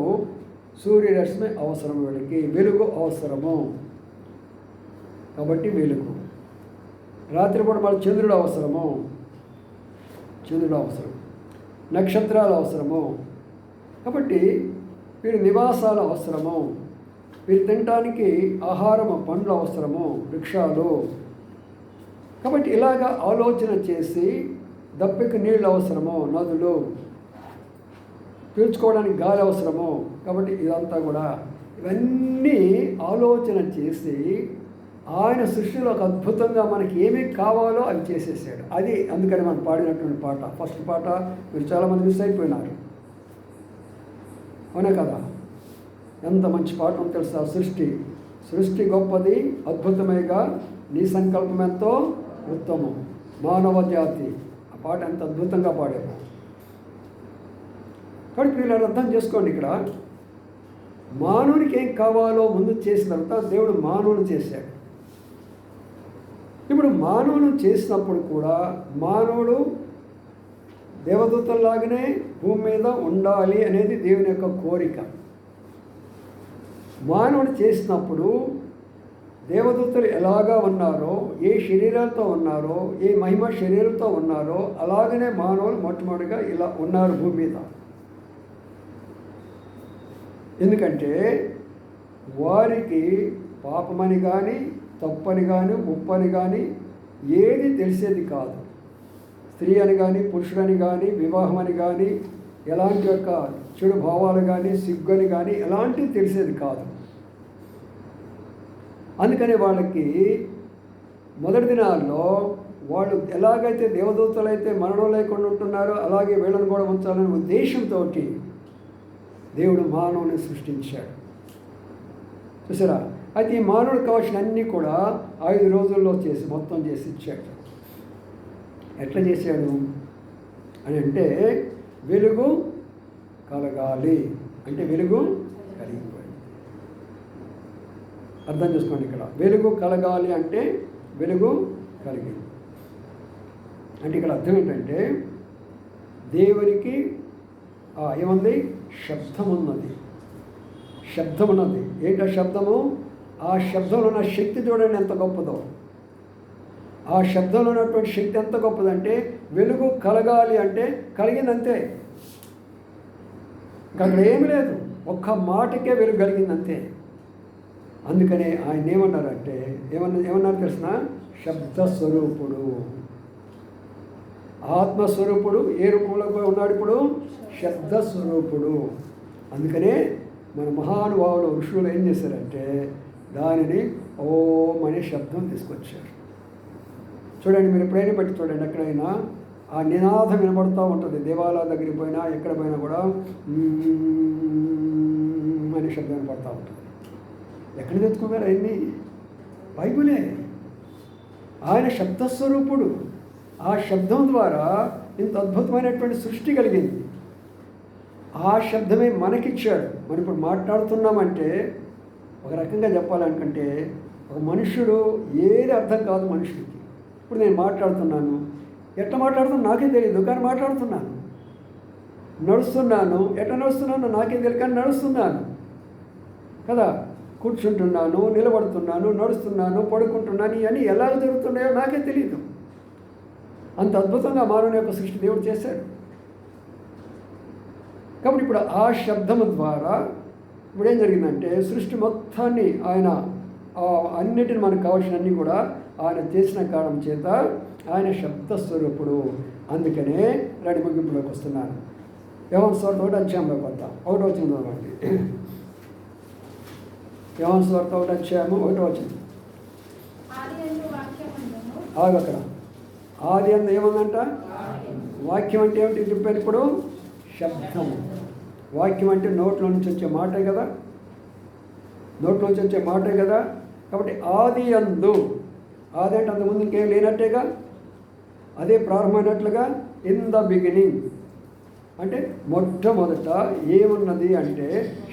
సూర్యరశ్మి అవసరం, వీళ్ళకి వెలుగు అవసరము కాబట్టి వెలుగు. రాత్రిపూట మళ్ళీ చంద్రుడు అవసరం, నక్షత్రాలు అవసరము కాబట్టి వీరి నివాసాలు అవసరము, వీరు తినడానికి ఆహారము, పండ్లు అవసరము, వృక్షాలు. కాబట్టి ఇలాగ ఆలోచన చేసి దప్పికి నీళ్ళు అవసరము, నదులు, పీల్చుకోవడానికి గాలి అవసరము. కాబట్టి ఇదంతా కూడా ఇవన్నీ ఆలోచన చేసి ఆయన సృష్టిలో ఒక అద్భుతంగా మనకి ఏమి కావాలో అవి చేసేసాడు. అది అందుకని మనం పాడినటువంటి పాట, ఫస్ట్ పాట మీరు చాలామంది మిస్ అయిపోయినారు. అవునా కదా? ఎంత మంచి పాట తెలుసా? సృష్టి గొప్పది అద్భుతమేగా, నీ సంకల్పం ఎంతో ఉత్తమం, మానవ జాతి. ఆ పాట ఎంత అద్భుతంగా పాడారు. కాబట్టి వీళ్ళు అర్థం చేసుకోండి, ఇక్కడ మానవునికి ఏం కావాలో ముందు చేసిన తర్వాత దేవుడు మానవుని చేశాడు. ఇప్పుడు మానవుని చేసినప్పుడు కూడా మానవుడు దేవదూతల్లాగానే భూమి మీద ఉండాలి అనేది దేవుని యొక్క కోరిక. మానవుడు చేసినప్పుడు దేవదూతలు ఎలాగా ఉన్నారో, ఏ శరీరాలతో ఉన్నారో, ఏ మహిమ శరీరంతో ఉన్నారో అలాగనే మానవులు మొట్టమొదటిగా ఇలా ఉన్నారు భూమి మీద. ఎందుకంటే వారికి పాపమని కానీ, తప్పని కానీ, ఉప్పని కానీ ఏది తెలిసేది కాదు. స్త్రీ అని కానీ, పురుషుడని కానీ, వివాహం అని కానీ, ఎలాంటి యొక్క చెడు భావాలు కానీ, సిగ్గుని కానీ ఎలాంటివి తెలిసేది కాదు. అందుకని వాళ్ళకి మొదటి దినాల్లో వాళ్ళు ఎలాగైతే దేవదూతలు అయితే మరణం లేకుండా ఉంటున్నారో అలాగే వీళ్ళని కూడా ఉంచాలనే ఉద్దేశంతో దేవుడు మానవుని సృష్టించాడు. చూసారా? అయితే ఈ మానవుడికి కావాల్సిన అన్నీ కూడా 5 రోజుల్లో మొత్తం చేసి ఇచ్చాడు. ఎట్లా చేశాడు అని అంటే, వెలుగు కలగాలి అంటే వెలుగు కలిగిపోయింది. అర్థం చేసుకోండి, ఇక్కడ వెలుగు కలగాలి అంటే వెలుగు కలిగింది. అంటే ఇక్కడ అర్థం ఏంటంటే దేవునికి ఏముంది? శబ్దం ఉన్నది. ఏంటి ఆ శబ్దము? ఆ శబ్దంలో ఉన్న శక్తి చూడండి ఎంత గొప్పదో. ఆ శబ్దంలో ఉన్నటువంటి శక్తి ఎంత గొప్పదంటే వెలుగు కలగాలి అంటే కలిగిందంతే. అక్కడ ఏమి లేదు, ఒక్క మాటకే వెలుగు కలిగిందంతే. అందుకనే ఆయన ఏమన్నారంటే ఏమన్నారు తెలిసిన? శబ్దస్వరూపుడు, ఆత్మస్వరూపుడు. ఏ రూపంలో ఉన్నాడు ఇప్పుడు? శబ్దస్వరూపుడు. అందుకనే మన మహానుభావులు ఋషులు ఏం చేశారంటే దానిని ఓం అనే శబ్దం తీసుకొచ్చారు. చూడండి, మీరు ఎప్పుడైనా బట్టి చూడండి, ఎక్కడైనా ఆ నినాదం వినబడుతూ ఉంటుంది. దేవాలయం దగ్గరికి పోయినా ఎక్కడ పోయినా కూడా అనే శబ్దం వినపడుతూ ఉంటుంది. ఎక్కడ తెచ్చుకున్నారు అవన్నీ? బైబులే. ఆయన శబ్దస్వరూపుడు. ఆ శబ్దం ద్వారా ఇంత అద్భుతమైనటువంటి సృష్టి కలిగింది. ఆ శబ్దమే మనకిచ్చాడు. మనం ఇప్పుడు మాట్లాడుతున్నామంటే ఒక రకంగా చెప్పాలనుకుంటే ఒక మనుష్యుడు ఏది అర్థం కాదు మనుషుడికి. ఇప్పుడు నేను మాట్లాడుతున్నాను, ఎట్లా మాట్లాడుతున్నా నాకే తెలియదు కానీ మాట్లాడుతున్నాను. నడుస్తున్నాను, ఎట్లా నడుస్తున్నాను నాకే తెలియదు కానీ నడుస్తున్నాను కదా. కూర్చుంటున్నాను, నిలబడుతున్నాను, నడుస్తున్నాను, పడుకుంటున్నాను, ఇవన్నీ ఎలా జరుగుతున్నాయో నాకే తెలియదు. అంత అద్భుతంగా మానవుని యొక్క సృష్టి దేవుడు చేశాడు. కాబట్టి ఇప్పుడు ఆ శబ్దము ద్వారా ఇప్పుడు ఏం జరిగిందంటే సృష్టి మొత్తాన్ని ఆయన అన్నిటిని మనకు కావాల్సినవన్నీ కూడా ఆయన చేసిన కారణం చేత ఆయన శబ్దస్వరూపుడు. అందుకనే రెడీ ముగింపులోకి వస్తున్నాను. యోహాను సువార్త 1వ అధ్యాయంలోకి వద్దాం. 1వ వచనం చదవండి. యోహాను సువార్త 1వ అధ్యాయము 1వ వచనం. అక్కడ ఆది అందు ఏమందంట? వాక్యం అంటే ఏమిటి చెప్పాను ఇప్పుడు? శబ్దము. వాక్యం అంటే నోట్లో నుంచి వచ్చే మాటే కదా, నోట్లో నుంచి వచ్చే మాటే కదా. కాబట్టి ఆది అందు, ఆది అంటే అంతకుముందు ఇంకేం లేనట్టేగా, అదే ప్రారంభమైనట్లుగా ఇన్ ద బిగినింగ్ అంటే మొట్టమొదట ఏమున్నది అంటే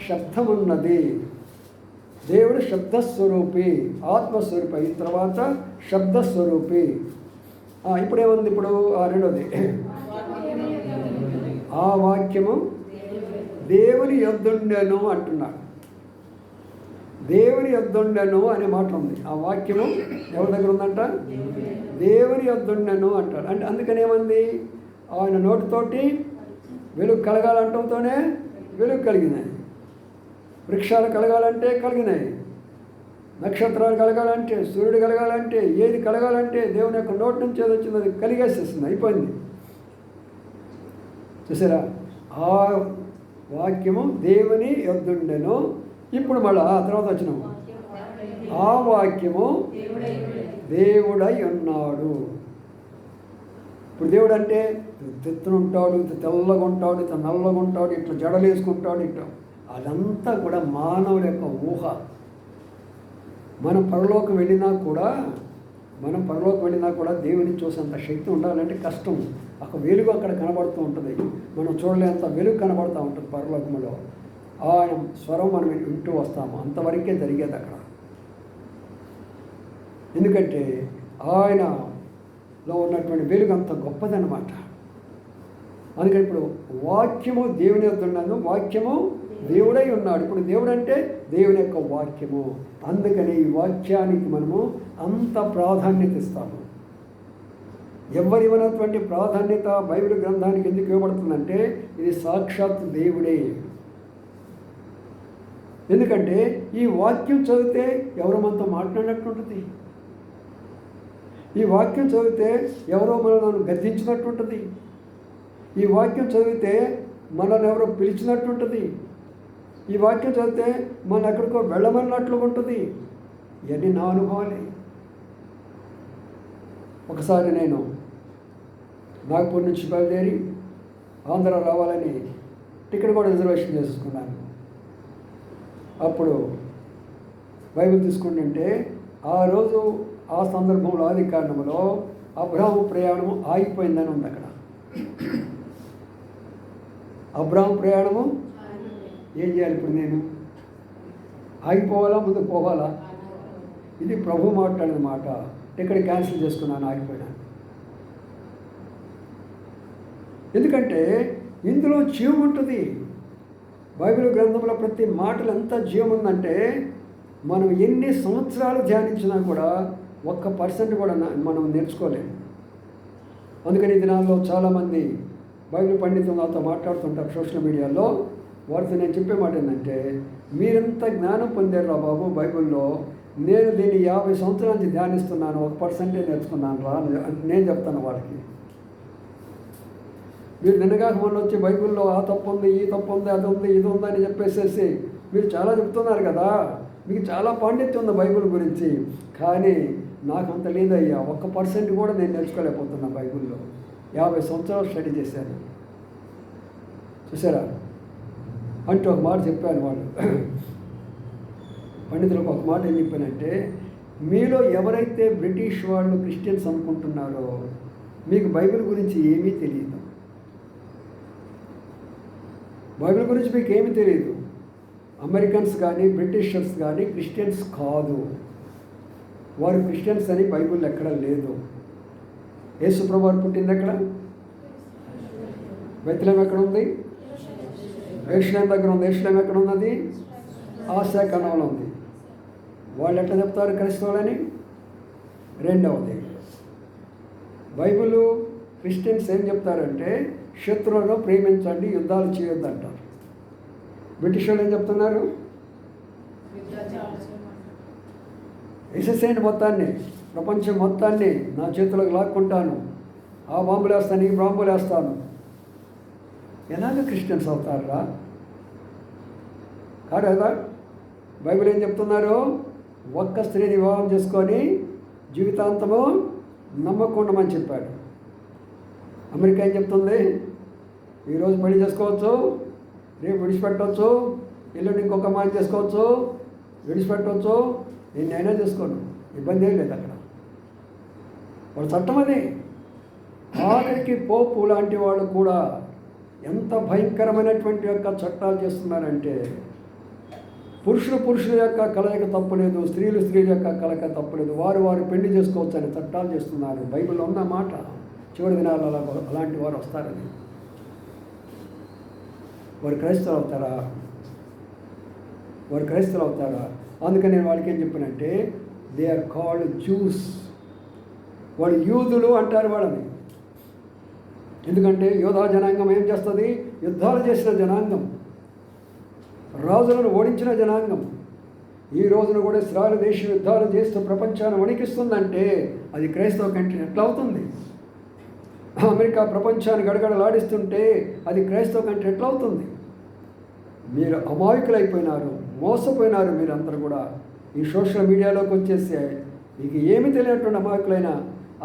శబ్దం ఉన్నది. దేవుడు శబ్దస్వరూపి, ఆత్మస్వరూపి అయిన తర్వాత శబ్దస్వరూపి. ఇప్పుడు ఏముంది? ఇప్పుడు రెండోది ఆ వాక్యము దేవుని యొద్దుండెను అంటున్నాడు. దేవుని యొద్దుండెను అనే మాట ఉంది. ఆ వాక్యము ఎవరి దగ్గర ఉందంట? దేవుని యొద్దుండెను అంటాడు. అంటే అందుకని ఏమంది? ఆయన నోటితోటి వెలుగు కలగాలంటంతోనే వెలుగు కలిగినాయి. వృక్షాలు కలగాలంటే కలిగినాయి. నక్షత్రాలు కలగాలంటే, సూర్యుడు కలగాలంటే, ఏది కలగాలంటే దేవుని యొక్క నోటి నుంచి ఏది వచ్చింది అది కలిగేసేస్తుంది, అయిపోయింది. చూసారా? ఆ వాక్యము దేవుని యొద్దుండెను. ఇప్పుడు మళ్ళా ఆ తర్వాత వచ్చినాము, ఆ వాక్యము దేవుడై ఉన్నాడు. ఇప్పుడు దేవుడు అంటే తెత్తునుంటాడు, ఇంత తెల్లగా ఉంటాడు, ఇంత నల్లగా ఉంటాడు, ఇట్లా జడలు వేసుకుంటాడు, ఇట్లా అదంతా కూడా మానవుల యొక్క ఊహ. మనం పరలోకం వెళ్ళినా కూడా దేవుని చూసేంత శక్తి ఉండాలంటే కష్టం. ఒక వెలుగు అక్కడ కనబడుతూ ఉంటుంది, మనం చూడలేంత వెలుగు కనబడుతూ ఉంటుంది పరలోకంలో. ఆయన స్వరం మనం వింటూ వస్తాము, అంతవరకే జరిగేది అక్కడ. ఎందుకంటే ఆయనలో ఉన్నటువంటి వెలుగు అంత గొప్పదన్నమాట. అందుకని ఇప్పుడు వాక్యము దేవుని యొద్ద ఉన్నాను, వాక్యము దేవుడై ఉన్నాడు. ఇప్పుడు దేవుడు అంటే దేవుని యొక్క వాక్యము. అందుకని ఈ వాక్యానికి మనము అంత ప్రాధాన్యత ఇస్తాము. ఎవరివనటువంటి ప్రాధాన్యత బైబిల్ గ్రంథానికి ఎందుకు ఇవ్వబడుతుందంటే ఇది సాక్షాత్ దేవుడే. ఎందుకంటే ఈ వాక్యం చదివితే ఎవరో మనతో మాట్లాడినట్టుంటుంది. ఈ వాక్యం చదివితే ఎవరో మనల్ని గద్దించినట్టుంటుంది. ఈ వాక్యం చదివితే మనల్ని ఎవరో పిలిచినట్టుంటుంది. ఈ వాక్యం చదివితే మనం ఎక్కడికో వెళ్ళమన్నట్లు ఉంటుంది. ఇవన్నీ నా అనుభవాలే. ఒకసారి నేను నాగపూర్ నుంచి బయలుదేరి ఆంధ్ర రావాలని టికెట్ కూడా రిజర్వేషన్ చేసుకున్నాను. అప్పుడు బైబిల్ తీసుకుంటుంటే ఆ రోజు ఆ సందర్భంలో ఆది కాండములో అబ్రాహాము ప్రయాణము ఆగిపోయిందని ఉంది అక్కడ. అబ్రాహాము ప్రయాణము ఏం చేయాలి? ఇప్పుడు నేను ఆగిపోవాలా, ముందు పోవాలా? ఇది ప్రభు మాట్లాడిన మాట. టికెట్ క్యాన్సిల్ చేసుకున్నాను, ఆగిపోయాను. ఎందుకంటే ఇందులో జీవం ఉంటుంది. బైబిల్ గ్రంథంలో ప్రతి మాటలు ఎంత జీవం ఉందంటే మనం ఎన్ని సంవత్సరాలు ధ్యానించినా కూడా 1% కూడా మనం నేర్చుకోలేము. అందుకని ఈ దినాల్లో చాలామంది బైబిల్ పండితులు నాతో మాట్లాడుతుంటారు సోషల్ మీడియాలో. వారితో నేను చెప్పే మాట ఏంటంటే, మీరెంత జ్ఞానం పొందారు బాబు బైబిల్లో, నేను దీన్ని 50 సంవత్సరాల నుంచి ధ్యానిస్తున్నాను, 1% నేర్చుకున్నాను రా అని నేను చెప్తాను వాళ్ళకి. మీరు నిన్నగాక మొన్న వచ్చి బైబిల్లో ఆ తప్పు ఉంది, ఈ తప్పు ఉంది, అది ఉంది, ఇది ఉంది అని చెప్పేసేసి మీరు చాలా చెప్తున్నారు కదా, మీకు చాలా పాండిత్యం ఉంది బైబిల్ గురించి. కానీ నాకు అంత లేదయ్యా, 1% కూడా నేను నేర్చుకోలేకపోతున్నా బైబిల్లో. 50 సంవత్సరాలు స్టడీ చేశాను. చూసారా? అంటే ఒక మాట చెప్పాను వాళ్ళు పండితులకు. ఒక మాట ఏం చెప్పానంటే, మీలో ఎవరైతే బ్రిటిష్ వాళ్ళు క్రిస్టియన్స్ అనుకుంటున్నారో మీకు బైబిల్ గురించి ఏమీ తెలియదు. బైబిల్ గురించి మీకు ఏమీ తెలియదు. అమెరికన్స్ కానీ బ్రిటిషర్స్ కానీ క్రిస్టియన్స్ కాదు. వారు క్రిస్టియన్స్ అని బైబిల్ ఎక్కడ లేదు. యేసు ప్రభువు వారు పుట్టింది ఎక్కడ? బెత్లెహేం ఎక్కడ ఉంది? యెరూషలేం దగ్గర ఉంది. యెరూషలేం ఎక్కడ ఉన్నది? ఆసియా ఖండంలో ఉంది. వాళ్ళు ఎట్లా చెప్తారు క్రైస్తవులని? రెండవది, బైబిల్ క్రిస్టియన్స్ ఏం చెప్తారంటే శత్రువులను ప్రేమించండి, యుద్ధాలు చేయొద్దు అంటారు. బ్రిటిష్ వాళ్ళు ఏం చెప్తున్నారు? వేసేసేయండి మొత్తాన్ని, ప్రపంచం మొత్తాన్ని నా చేతులకు లాక్కుంటాను, ఆ బాంబులు వేస్తాను, ఈ బాంబులు వేస్తాను. ఎలాగ క్రిస్టియన్స్ అవుతారా? కాదు కదా. బైబిల్ ఏం చెప్తున్నారు? ఒక్క స్త్రీని వివాహం చేసుకొని జీవితాంతము నమ్మకుండమని చెప్పాడు. అమెరికా ఏం చెప్తుంది? ఈరోజు పెళ్లి చేసుకోవచ్చు, రేపు విడిచిపెట్టవచ్చు, ఎల్లుండి ఇంకొక అమ్మాయిని చేసుకోవచ్చు, విడిచిపెట్టవచ్చు, నేనైనా చేసుకోను, ఇబ్బంది ఏం లేదు అక్కడ. వాళ్ళ చట్టం అది. ఆఖరికి పోపు లాంటి వాళ్ళు కూడా ఎంత భయంకరమైనటువంటి యొక్క చట్టాలు చేస్తున్నారంటే పురుషుల యొక్క కలయిక తప్పులేదు, స్త్రీల యొక్క కలయిక తప్పులేదు, వారు పెళ్లి చేసుకోవచ్చు అని చట్టాలు చేస్తున్నారు. బైబిల్లో ఉన్న మాట. చివరి దినాల్లో అలాంటి వారు వస్తారని. వారు క్రైస్తవులు అవుతారా? అందుకని నేను వాళ్ళకి ఏం చెప్పానంటే దే ఆర్ కాల్డ్ జ్యూస్. వాళ్ళు యూదులు అంటారు వాళ్ళని. ఎందుకంటే యోధా జనాంగం ఏం చేస్తుంది? యుద్ధాలు చేసిన జనాంగం, రాజులను ఓడించిన జనాంగం. ఈ రోజున కూడా ఇశ్రాయేలు దేశం యుద్ధాలు చేస్తూ ప్రపంచాన్ని వణికిస్తుందంటే అది క్రైస్తవ కంట్రీ ఎట్లా అవుతుంది? అమెరికా ప్రపంచాన్ని గడగడలాడిస్తుంటే అది క్రైస్తవ కంట్రీ ఎట్లా అవుతుంది? మీరు అమాయకులైపోయినారు, మోసపోయినారు మీరందరూ కూడా. ఈ సోషల్ మీడియాలోకి వచ్చేసి మీకు ఏమి తెలియనటువంటి అమాయకులైనా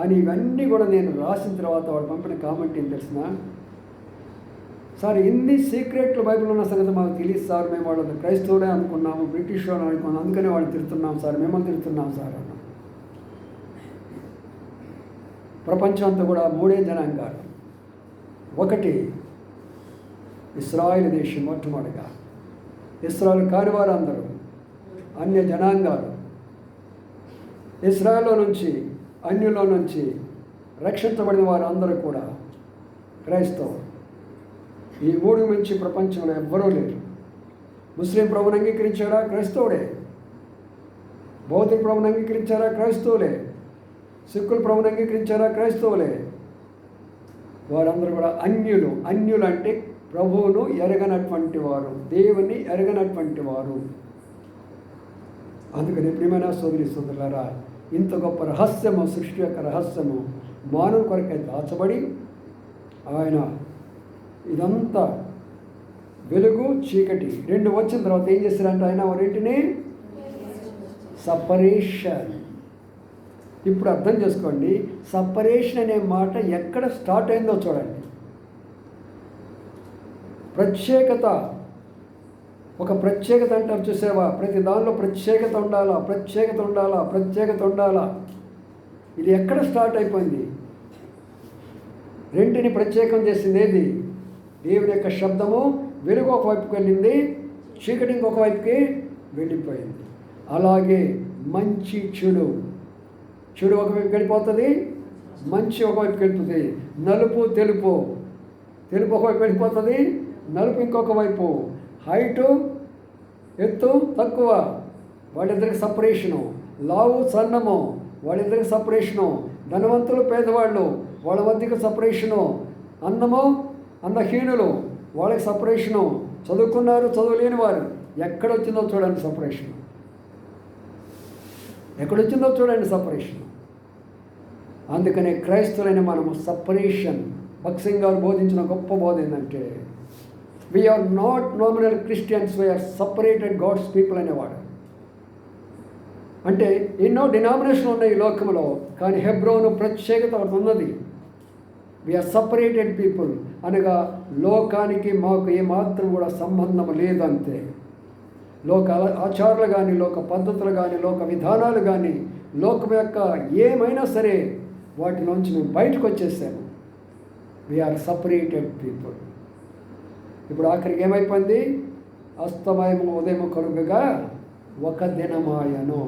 అని ఇవన్నీ కూడా నేను రాసిన తర్వాత వాడు పంపిన కామెంట్ ఏం తెలిసిన, సార్ ఇన్ని సీక్రెట్లు బైబిల్ ఉన్న సంగతి మాకు తెలియదు సార్, మేము వాళ్ళని క్రైస్తవుడే అనుకున్నాము, బ్రిటిష్ వాళ్ళు అనుకున్నాము, అందుకనే వాళ్ళు తిడుతున్నాం సార్, మిమ్మల్ని తిడుతున్నాం సార్ అన్న. ప్రపంచం అంతా కూడా మూడే జనాంగాలు. ఒకటి ఇశ్రాయేలు దేశం, మొట్టమొదటిగా ఇశ్రాయేలు కాని వారు అందరూ అన్య జనాంగాలు. ఇశ్రాయేల్లో నుంచి అన్యుల్లో నుంచి రక్షించబడిన వారు అందరూ కూడా క్రైస్తవులు. ఈ మూడు మించి ప్రపంచంలో ఎవ్వరూ లేరు. ముస్లిం ప్రభుని అంగీకరించారా? క్రైస్తవుడే. బౌద్ధ ప్రభుని అంగీకరించారా? క్రైస్తవులే. సిక్కుల ప్రభుని అంగీకరించారా? క్రైస్తవులే. వారందరూ కూడా అన్యులు. అన్యులు అంటే ప్రభువును ఎరగనటువంటి వారు, దేవుని ఎరగనటువంటి వారు. అందుకని ప్రియమైన సోదరి సోదరులారా, ఇంత గొప్ప రహస్యము, సృష్టి యొక్క రహస్యము మానవ కొరకై దాచబడి ఆయన ఇదంతా వెలుగు చీకటి రెండు వచ్చిన తర్వాత ఏం చేశారంటే ఆయన వారింటిని సపరేషన్. ఇప్పుడు అర్థం చేసుకోండి, సపరేషన్ అనే మాట ఎక్కడ స్టార్ట్ అయిందో చూడండి. ప్రత్యేకత, ఒక ప్రత్యేకత అంటారు చూసావా? ప్రతి దానిలో ప్రత్యేకత ఉండాలా, ప్రత్యేకత ఉండాలా, ప్రత్యేకత ఉండాలా. ఇది ఎక్కడ స్టార్ట్ అయిపోయింది? రెంటిని ప్రత్యేకం చేసింది ఏది? దేవుని యొక్క శబ్దము. వెలుగు ఒకవైపుకి వెళ్ళింది, చీకటి ఇంకొక వైపుకి వెళ్ళిపోయింది. అలాగే మంచి చెడు, చెడు ఒకవైపుకి వెళ్ళిపోతుంది, మంచి ఒకవైపుకి వెళ్తుంది. నలుపు తెలుపు, తెలుపు ఒకవైపు వెళ్ళిపోతుంది, నలుపు ఇంకొక వైపు. హైటు ఎత్తు తక్కువ, వాళ్ళిద్దరికి సపరేషను. లావు సన్నము, వాళ్ళిద్దరికి సపరేషను. ధనవంతులు పేదవాళ్ళు, వాళ్ళ మధ్యకి సపరేషను. అందము అందహీనులు, వాళ్ళకి సపరేషను. చదువుకున్నారు చదువులేని వారు. ఎక్కడొచ్చిందో చూడండి సపరేషన్, ఎక్కడొచ్చిందో చూడండి సపరేషన్. అందుకనే క్రైస్తవులైన మనము సపరేషన్. భక్త్ సింగ్ గారు బోధించిన గొప్ప బోధ ఏంటంటే we are not nominal Christians, we are separated God's people అనేవాడు. అంటే ఎన్నో డినామినేషన్ ఉన్నాయి ఈ లోకంలో, కానీ హెబ్రోను ప్రత్యేకత ఒకటి ఉన్నది. we are separated people అనగా లోకానికి మాకు ఏమాత్రం కూడా సంబంధం లేదు అంతే. లోక ఆచారాలు కానీ, లోక పద్ధతులు కానీ, లోక విధానాలు కానీ, లోకం యొక్క ఏమైనా సరే వాటిలోంచి మేము బయటకు వచ్చేసాము. we are separated people. ఇప్పుడు ఆఖరికి ఏమైపోయింది? అస్తమయము ఉదయం కలుగగా ఒక దినమాయను.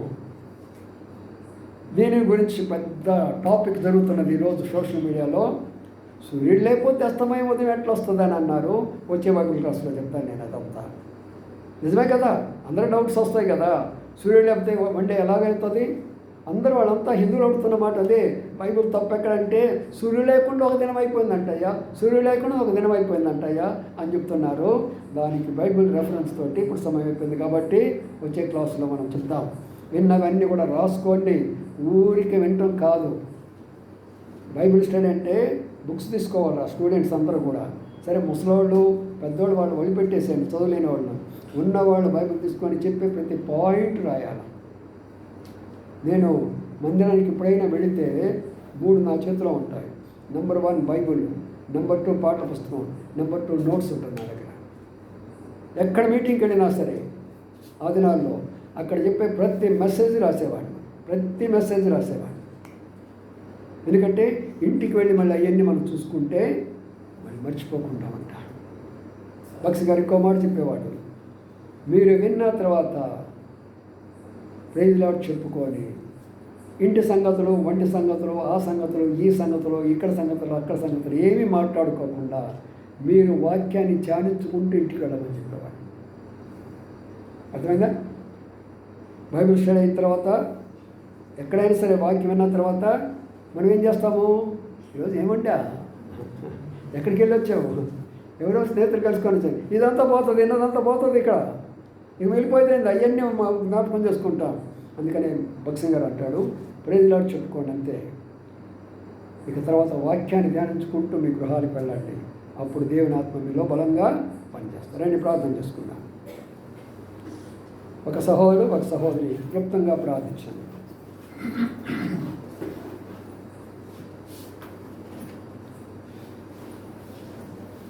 దీని గురించి పెద్ద టాపిక్ జరుగుతున్నది ఈరోజు సోషల్ మీడియాలో. సూర్యుడు లేకపోతే అస్తమయం ఉదయం ఎట్లా వస్తుందని అన్నారు. వచ్చే బైబిల్ క్లాస్లో చెప్తాను నేను అదంతా. నిజమే కదా, అందరూ డౌట్స్ వస్తాయి కదా. సూర్యుడు లేకపోతే వన్ డే ఎలాగవుతుంది? అందరూ వాళ్ళంతా హిందువులు అడుగుతున్న మాట అదే. బైబిల్ తప్పెక్కడంటే సూర్యుడు లేకుండా ఒక దినం అయిపోయిందంటయ్యా, సూర్యుడు లేకుండా ఒక దినం అయిపోయిందంటయ్యా అని చెప్తున్నారు. దానికి బైబిల్ రెఫరెన్స్ తోటి ఇప్పుడు సమయం అయిపోయింది కాబట్టి వచ్చే క్లాసులో మనం చూద్దాం. విన్నవన్నీ కూడా రాసుకోండి, ఊరికి వినటం కాదు. బైబిల్ స్టడీ అంటే బుక్స్ తీసుకోవాలా స్టూడెంట్స్ అందరూ కూడా. సరే ముసలోళ్ళు పెద్దోళ్ళు వాళ్ళు వదిలిపెట్టేసేయండి, చదువులేని వాళ్ళు. ఉన్నవాళ్ళు బైబిల్ తీసుకొని చెప్పే ప్రతి పాయింట్ రాయాలి. నేను మందిరానికి ఎప్పుడైనా వెళితే 3 నా చేతిలో ఉంటాయి. నెంబర్ 1 బైబిల్, నెంబర్ 2 పాటల పుస్తకం, నెంబర్ 2 నోట్స్ ఉంటుంది నా దగ్గర. ఎక్కడ మీటింగ్కి వెళ్ళినా సరే ఆ దినాల్లో అక్కడ చెప్పే ప్రతి మెసేజ్ రాసేవాడిని, ప్రతి మెసేజ్ రాసేవాడిని. ఎందుకంటే ఇంటికి వెళ్ళి మళ్ళీ అవన్నీ మనం చూసుకుంటే మళ్ళీ మర్చిపోకుంటామంట. బక్స్ గారు ఇంకో మాట చెప్పేవాడు, మీరు విన్న తర్వాత ప్రైజ్ లార్డ్ చెప్పుకొని ఇంటి సంగతులు, వంటి సంగతులు, ఆ సంగతులు, ఈ సంగతులు, ఇక్కడ సంగతులు, అక్కడ సంగతులు ఏమీ మాట్లాడుకోకుండా మీరు వాక్యాన్ని ధ్యానించుకుంటూ ఇంటికి వెళ్ళమని చెప్పేవాడు. అర్థమైందా? బైబిల్ స్టడీ అయిన తర్వాత ఎక్కడైనా సరే వాక్యం విన్న తర్వాత మనం ఏం చేస్తాము? ఈరోజు ఏమంటా ఎక్కడికి వెళ్ళి వచ్చావు, ఎవరో స్నేహితులు కలుసుకొని వచ్చాను, ఇదంతా పోతుంది, ఇన్నదంతా పోతుంది, ఇక్కడ ఇక వెళ్ళిపోయింది, అవన్నీ జ్ఞాపకం చేసుకుంటాం. అందుకనే భక్సింగ్ గారు అంటాడు, ప్రైజ్ లార్డ్ చెప్పుకోండి అంతే. ఇక తర్వాత వాక్యాన్ని ధ్యానించుకుంటూ మీ గృహాలకు వెళ్ళండి. అప్పుడు దేవుని ఆత్మ మీలో బలంగా పనిచేస్తారు. రండి ప్రార్థన చేసుకుందాం. ఒక సహోదరుడు, ఒక సహోదరి క్లుప్తంగా ప్రార్థించండి.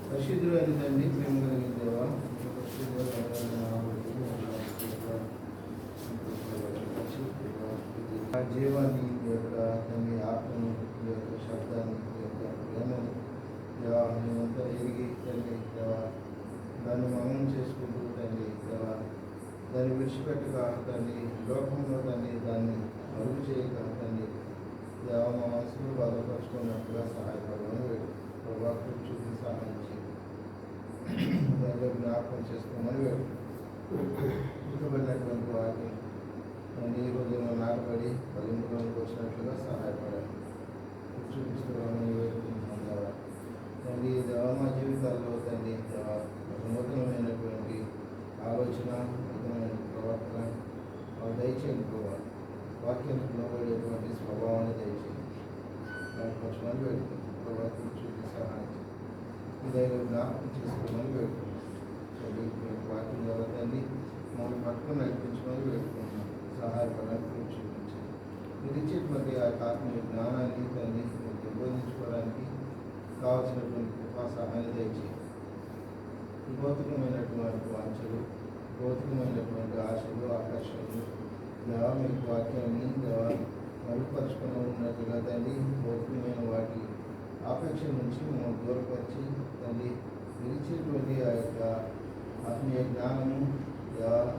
పరిశుద్ధుడు అయిన తండ్రి, ప్రేమ కలిగిన దేవా, జీవాన్ని యొక్క తండ్రి ఆత్మను యొక్క శబ్దాన్ని యొక్క ప్రేమను దేవా మేమంతా ఎరిగి తండ్రి దేవా దాన్ని మననం చేసుకుంటూ తండ్రి దేవా దాన్ని విడిచిపెట్టక తండ్రి లోకంలో తండ్రి దాన్ని అరుగు చేయక తండ్రి దేవా మా మనసును బాధపరుచుకున్నట్టుగా సహాయపడమని ప్రభావం చూపి సహాయం చేయండి. దానిలో జ్ఞాపకం చేసుకోమని ఇవ్వబడినటువంటి వాటిని ఈ రోజున నాటబడి పదింపులోకి వచ్చినట్లుగా సహాయపడాలి చూపిస్తున్నామని వేడుకుంటున్నాం. తండ్రి దేవా మా జీవితాల్లో తండ్రి నూతనమైనటువంటి ఆలోచన, నూతనమైన ప్రవర్తన దయచేయండి. వాక్యానికి లోబడేటువంటి స్వభావాన్ని దయచేయండి. దాని కొంచెమని వేడుకుంటున్నాం. ప్రభావం చూపి సహాయం ఇదైనా జ్ఞాపకం చేసుకోమని వేడుకుంటున్నాం. వాక్యం ద్వారా తండ్రి మమ్మల్ని పట్టుకుని నడిపించమని వేడుకుంటున్నాం. సహాయపడడానికి చూపించండి. మీరు ఇచ్చేటువంటి ఆ ఆత్మీయ జ్ఞానాన్ని తండ్రి పెంపొందించుకోవడానికి కావాల్సినటువంటి కృపా సహాయం దయచేయండి. భౌతికమైనటువంటి వాంఛలు, భౌతికమైనటువంటి ఆశలు, ఆకర్షణలు దేవా మీకు వాక్యాన్ని దేవా మరుగుపరుచుకుని ఉన్నట్టుగా తండ్రి భౌతికమైన వాటి ఆపేక్ష నుంచి మనం దూరపరిచి తండ్రి నిలిచేటువంటి ఆ యొక్క ఆత్మీయ జ్ఞానము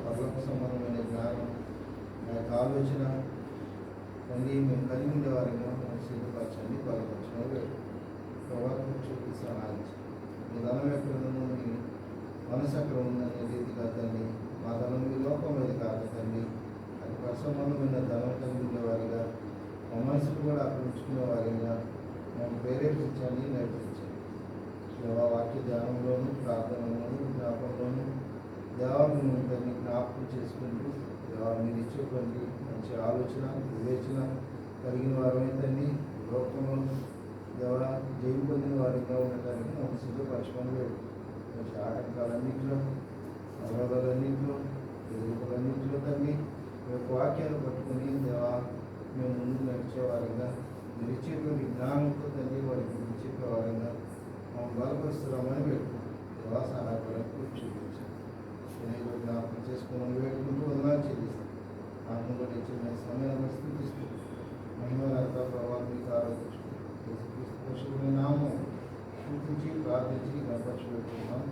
పర్లోక సంబంధమైన జ్ఞానం ఆ యొక్క ఆలోచన తండ్రి మేము కలిగి ఉండేవారిగా మనం సిద్ధపరచండి, బలపరచండి. ప్రభావం చూపి సహాయం మీ ధనం ఎక్కడ ఉందో మీ మనసు ఎక్కడ ఉందనే రీతిగా తండ్రి మా ధనం మీ లోకం మీద కాదు తండ్రి అది పరసంబంధమైన ధనం కలిగి ఉండేవారిగా మా మనసును కూడా అక్కడ ఉంచుకునేవారిగా మేము ప్రేరేపించండి, నడిపించండి. దేవా వాక్య ధ్యానంలోను, ప్రార్థనలోను, జ్ఞాపంలోను దేవా మేము దాన్ని జ్ఞాపకం చేసుకుంటూ దేవా మీరు ఇచ్చేటువంటి మంచి ఆలోచన, వివేచన కలిగిన వారైతే లోకంలో దేవా జైలు పొందిన వారిగా ఉండటానికి మనం సిద్ధపరచుకొని మంచి ఆటంకాలన్నింటిలో, అవరోధాలన్నింటిలో, ఎదుగులన్నింటిలో తండ్రి మీ వాక్యాలు పట్టుకొని దేవా మేము ముందు నడిచేవారిగా మీరు ఇచ్చేటువంటి జ్ఞానంతో తండ్రి వారికి చెప్పేవారిగా మనం బలపరుస్తున్నామని పెట్టుకుంటాం. దేవా సహాయపడకు చూపించాం. నేను జ్ఞాపకం చేసుకోమని పెట్టుకుంటూ వందనాలు చెల్లిస్తాం. ఆత్మలో ఇచ్చిన సమయాన్ని స్థితిస్తూ మహిళలంతా ప్రభావం మీకు ఆరోపించుకుంటాం. నామం గుర్తించి ప్రార్థించి గర్భచ్చు పెట్టుకున్నాం.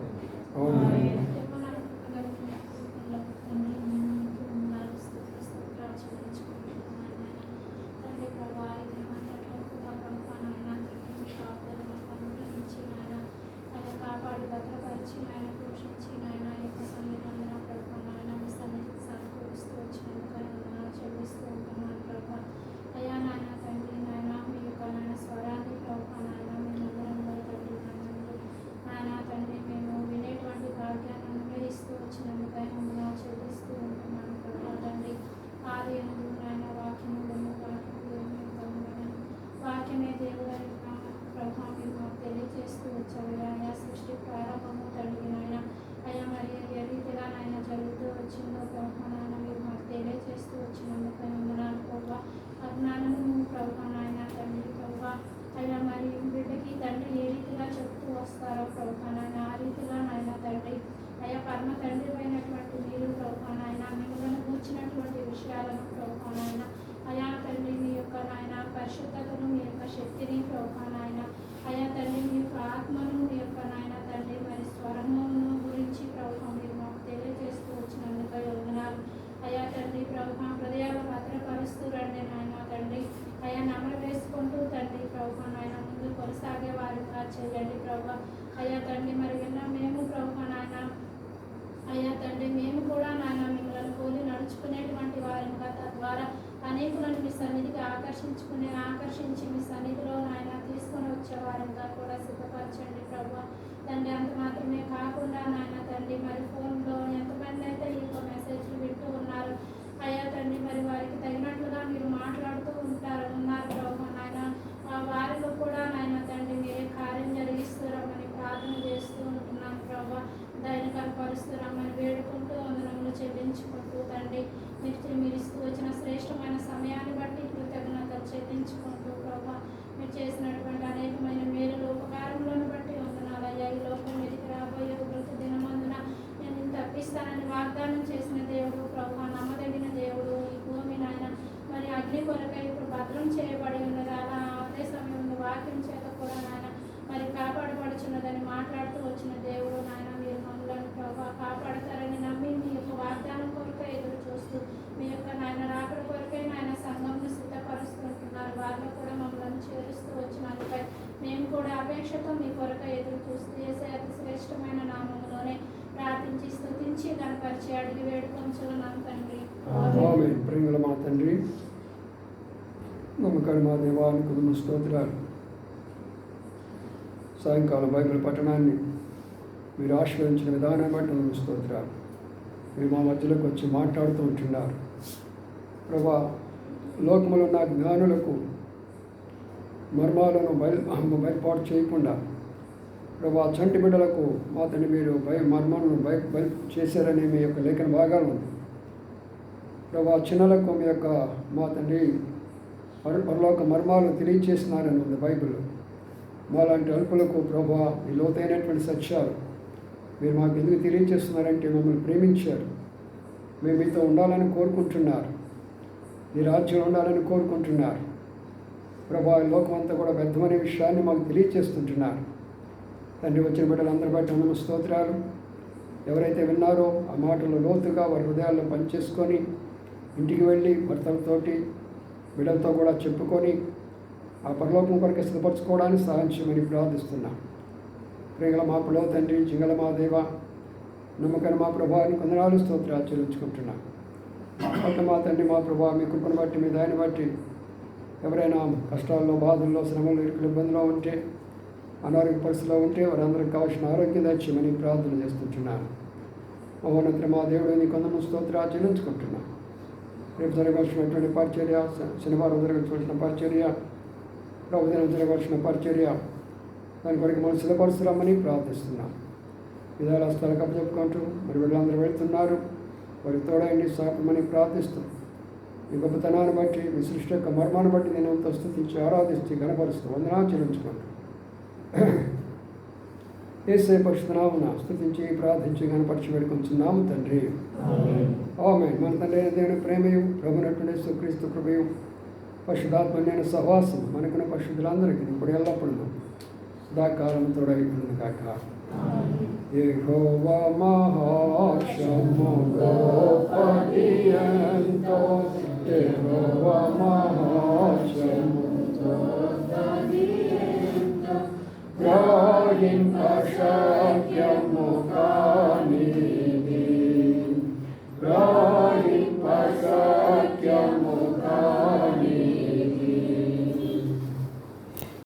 ఆమేన్. కాపాడు భద్రపరిచి ఆయన పోషించి నాయన యొక్క సన్నిధానం ప్రభావ నాయన మీ సన్నిధికి సమకూరుస్తూ వచ్చినందుకు చెల్లిస్తూ ఉంటున్నాను ప్రభావ. అయ్యా నాయన తండ్రి నాయన మీ యొక్క నాయన స్వరాన్ని ప్రభావ నాయన మేము అందరం తండ్రి నాయన తండ్రి మేము వినేటువంటి భాగ్యాన్ని అనుగ్రహిస్తూ వచ్చినందుకు ఆయన చెల్లిస్తూ ఉంటున్నాను ప్రభావ తండ్రి. ఆలయంలో నాయన వాక్యమే దేవుడు ప్రభావ మీరు మాకు తెలియజేస్తూ వచ్చారు. ఆయా సృష్టి ప్రారంభము తండ్రి నాయన అయ్యా మరి ఏ రీతిగా నాయన జరుగుతూ వచ్చిందో ప్రభావ నాయన మీరు మాకు తెలియజేస్తూ వచ్చినందుకు వందనాలు ప్రభావ. అజ్ఞానము ప్రభావ నాయన తండ్రి ప్రభావ అయ్యా మరి బిడ్డకి తండ్రి ఏ రీతిగా చెప్తూ వస్తారో ప్రభావ నాయన ఆ రీతిగా నాయన తండ్రి అయ్యా పరమ తండ్రి అయినటువంటి మీరు ప్రభావ నాయన మిమ్మల్ని కూర్చున్నటువంటి విషయాలను ప్రభావ నాయన అయా తండ్రి మీ యొక్క నాయన పరిశుద్ధతను మీ యొక్క శక్తిని ప్రభావ నాయన అయా తండ్రి మీ యొక్క ఆత్మను మీ యొక్క నాయన తండ్రి మరి స్వరమును గురించి ప్రభావ మీరు మాకు తెలియజేస్తూ వచ్చినందుకు వందనాలు. అయా తండ్రి ప్రభావ హృదయాలు భద్రపరుస్తూ రండి నాయన తండ్రి అయా నమలు వేసుకుంటూ తండ్రి ప్రభావ నాయన ముందు కొనసాగే వారిగా చేయండి ప్రభావ. అయా తండ్రి మరి విన్న మేము ప్రభావ నాయన అయ్యా తండ్రి మేము కూడా నాయన మిమ్మల్ని పోలి నడుచుకునేటువంటి వారిగా తద్వారా అనేకులను మీ సన్నిధికి ఆకర్షించి మీ సన్నిధిలో నాయన తీసుకొని వచ్చే వారిగా కూడా సిద్ధపరచండి ప్రభావ తండ్రి. అంత మాత్రమే కాకుండా నాయన తండ్రి మరి ఫోన్లో ఎంతమంది అయితే ఈ యొక్క మెసేజ్లు వింటూ ఉన్నారు అయ్యా తండ్రి మరి వారికి తగినట్లుగా మీరు మాట్లాడుతూ ఉన్నారు ప్రభావ నాయన వారిలో కూడా నాయన తండ్రి మీరే కార్యం జరిగిస్తున్నామని ప్రార్థన చేస్తూ ఉంటున్నాను ప్రభావ. దయకరపరుస్తున్నామని వేడుకుంటూ వందనములు చెల్లించుకుంటూ తండ్రి మీరు ఇస్తూ వచ్చిన శ్రేష్టమైన సమయాన్ని బట్టి కృతజ్ఞతలు చెల్లించుకుంటూ ప్రభావ మీరు చేసినటువంటి అనేకమైన మేలు ఉపకారములను బట్టి వందనాలు అయ్యా. ఈ లోకం మీదకి రాబోయే వృత్తి దినమందున నేను తప్పిస్తానని వాగ్దానం చేసిన దేవుడు ప్రభావ నమ్మదగిన దేవుడు. ఈ భూమి నాయన మరి అగ్ని కొరకై ఇప్పుడు భద్రం చేయబడి ఉన్నది. అలా అదే సమయంలో వాక్యం చేత కూడా నాయన మరి కాపాడబడుచున్నదని మాట్లాడుతూ వచ్చిన దేవుడు నాయన మీరు మమ్మల్ని ప్రభావ కాపాడతారని నమ్మి మీ యొక్క వాగ్దానం కొరకై ఎదురు చూస్తూ మీ యొక్క నాయన రాకడ కొరకై నాయన సంఘంను సిద్ధపరుస్తుంటున్నారు. వారిలో కూడా మమ్మల్ని చేరుస్తూ వచ్చినందుకై మేము కూడా అపేక్షతో మీ కొరకై ఎదురు చూస్తూ చేసే అతి శ్రేష్టమైన నామంలోనే ప్రార్థించి స్తుతించి కనపరిచి అడిగి వేడుకొంచున్నాం తండ్రి. ఆమేన్. ప్రేమల మా తండ్రి నమ్మకాన్ని మా దేవానికి స్తోత్రాలు. సాయంకాలం బైబిల్ పట్టణాన్ని మీరు ఆశీర్వదించిన విధానం బట్టి మేము స్తోత్రాలు. మీరు మా మధ్యలోకి వచ్చి మాట్లాడుతూ ఉంటున్నారు ప్రభా. లోకములో ఉన్న జ్ఞానులకు మర్మాలను బయలుపాటు చేయకుండా ప్రభా చంటి బిడ్డలకు మా తండ్రి మీరు మర్మాలను బయలు చేశారని మీ యొక్క లేఖన భాగాలు ఉంది ప్రభా. చిన్నలకు మీ యొక్క మా తండ్రి పరలోక మర్మాలను తెలియచేసినారని ఉంది బైబిల్లో. మాలాంటి అల్పులకు ప్రభా ఈ లోతైనటువంటి సత్యాలు మీరు మాకు ఎందుకు తెలియజేస్తున్నారంటే మమ్మల్ని ప్రేమించారు, మేము మీతో ఉండాలని కోరుకుంటున్నారు, మీ రాజ్యం ఉండాలని కోరుకుంటున్నారు ప్రభా. ఈ లోకం అంతా కూడా వ్యర్థమనే విషయాన్ని మాకు తెలియజేస్తుంటున్నారు తండ్రి. వచ్చిన బిడ్డలందరి బట్టి మన స్తోత్రాలు. ఎవరైతే విన్నారో ఆ మాటలు లోతుగా వారి హృదయాల్లో పనిచేసుకొని ఇంటికి వెళ్ళి భర్తలతోటి బిడ్డలతో కూడా చెప్పుకొని ఆ పరలోకం కొరకు సిద్ధపరచుకోవడానికి సహాయం చేయమని ప్రార్థిస్తున్నాం. ప్రేగల మా పిల్లవ తండ్రి, జింగల మా దేవ, నమ్మకం మా ప్రభావాన్ని కొందనాలు స్తోత్రాలు చెల్లించుకుంటున్నాం. మా తండ్రి మా ప్రభావ మీ కృపను బట్టి మీ దాన్ని బట్టి ఎవరైనా కష్టాల్లో బాధల్లో శ్రమల్లో ఇరుకుల ఇబ్బందిలో ఉంటే అనారోగ్య పరిస్థితిలో ఉంటే వారందరికి కావాల్సిన ఆరోగ్యం దయచేయమని ప్రార్థన చేస్తుంటున్నాను. మహోన్నత మా దేవుడు నీ కొందరు స్తోత్రాలు చెల్లించుకుంటున్నాను. రేపు జరగాల్సినటువంటి పరిచర్య, శనివారం జరగాల్సిన పరిచర్య, ప్రభుత్వం జరగాల్సిన పరిచర్య దాని కొరకు మనం సిద్ధపరుస్తున్నామని ప్రార్థిస్తున్నాం. విధాల స్థలకు అప్పచెప్పుకుంటూ మరి వీళ్ళందరూ వెళ్తున్నారు, వారికి తోడైండి సాపమని ప్రార్థిస్తూ మీ గొప్పతనాన్ని బట్టి మీ సృష్టి యొక్క మర్మాన్ని బట్టి నేను అంత స్తుతించి ఆరాధిస్తూ గణపరుస్తూ వందనాలు చెల్లించుకుంటూ యేసయ్య పరిశుద్ధ నామమున స్తుతించి ప్రార్థించి గణపరిచి వేడుకొంచున్నాము తండ్రి. ఆమేన్. మన తండ్రి అయిన దేవుని ప్రేమయు ప్రభునటువంటి యేసుక్రీస్తు కృపయు పరిశుద్ధాత్మ సహవాసం మనకున్న పరిశుద్ధులందరికీ ఇప్పుడు ఎల్లప్పుడూ సదాకాలం తోడైతుంది కాక. యెహోవా మహాశము గోపతి ఎంతో, యెహోవా మహాశము గ్రహింప శక్యము కానిది, గ్రహింప శక్యము కానిది.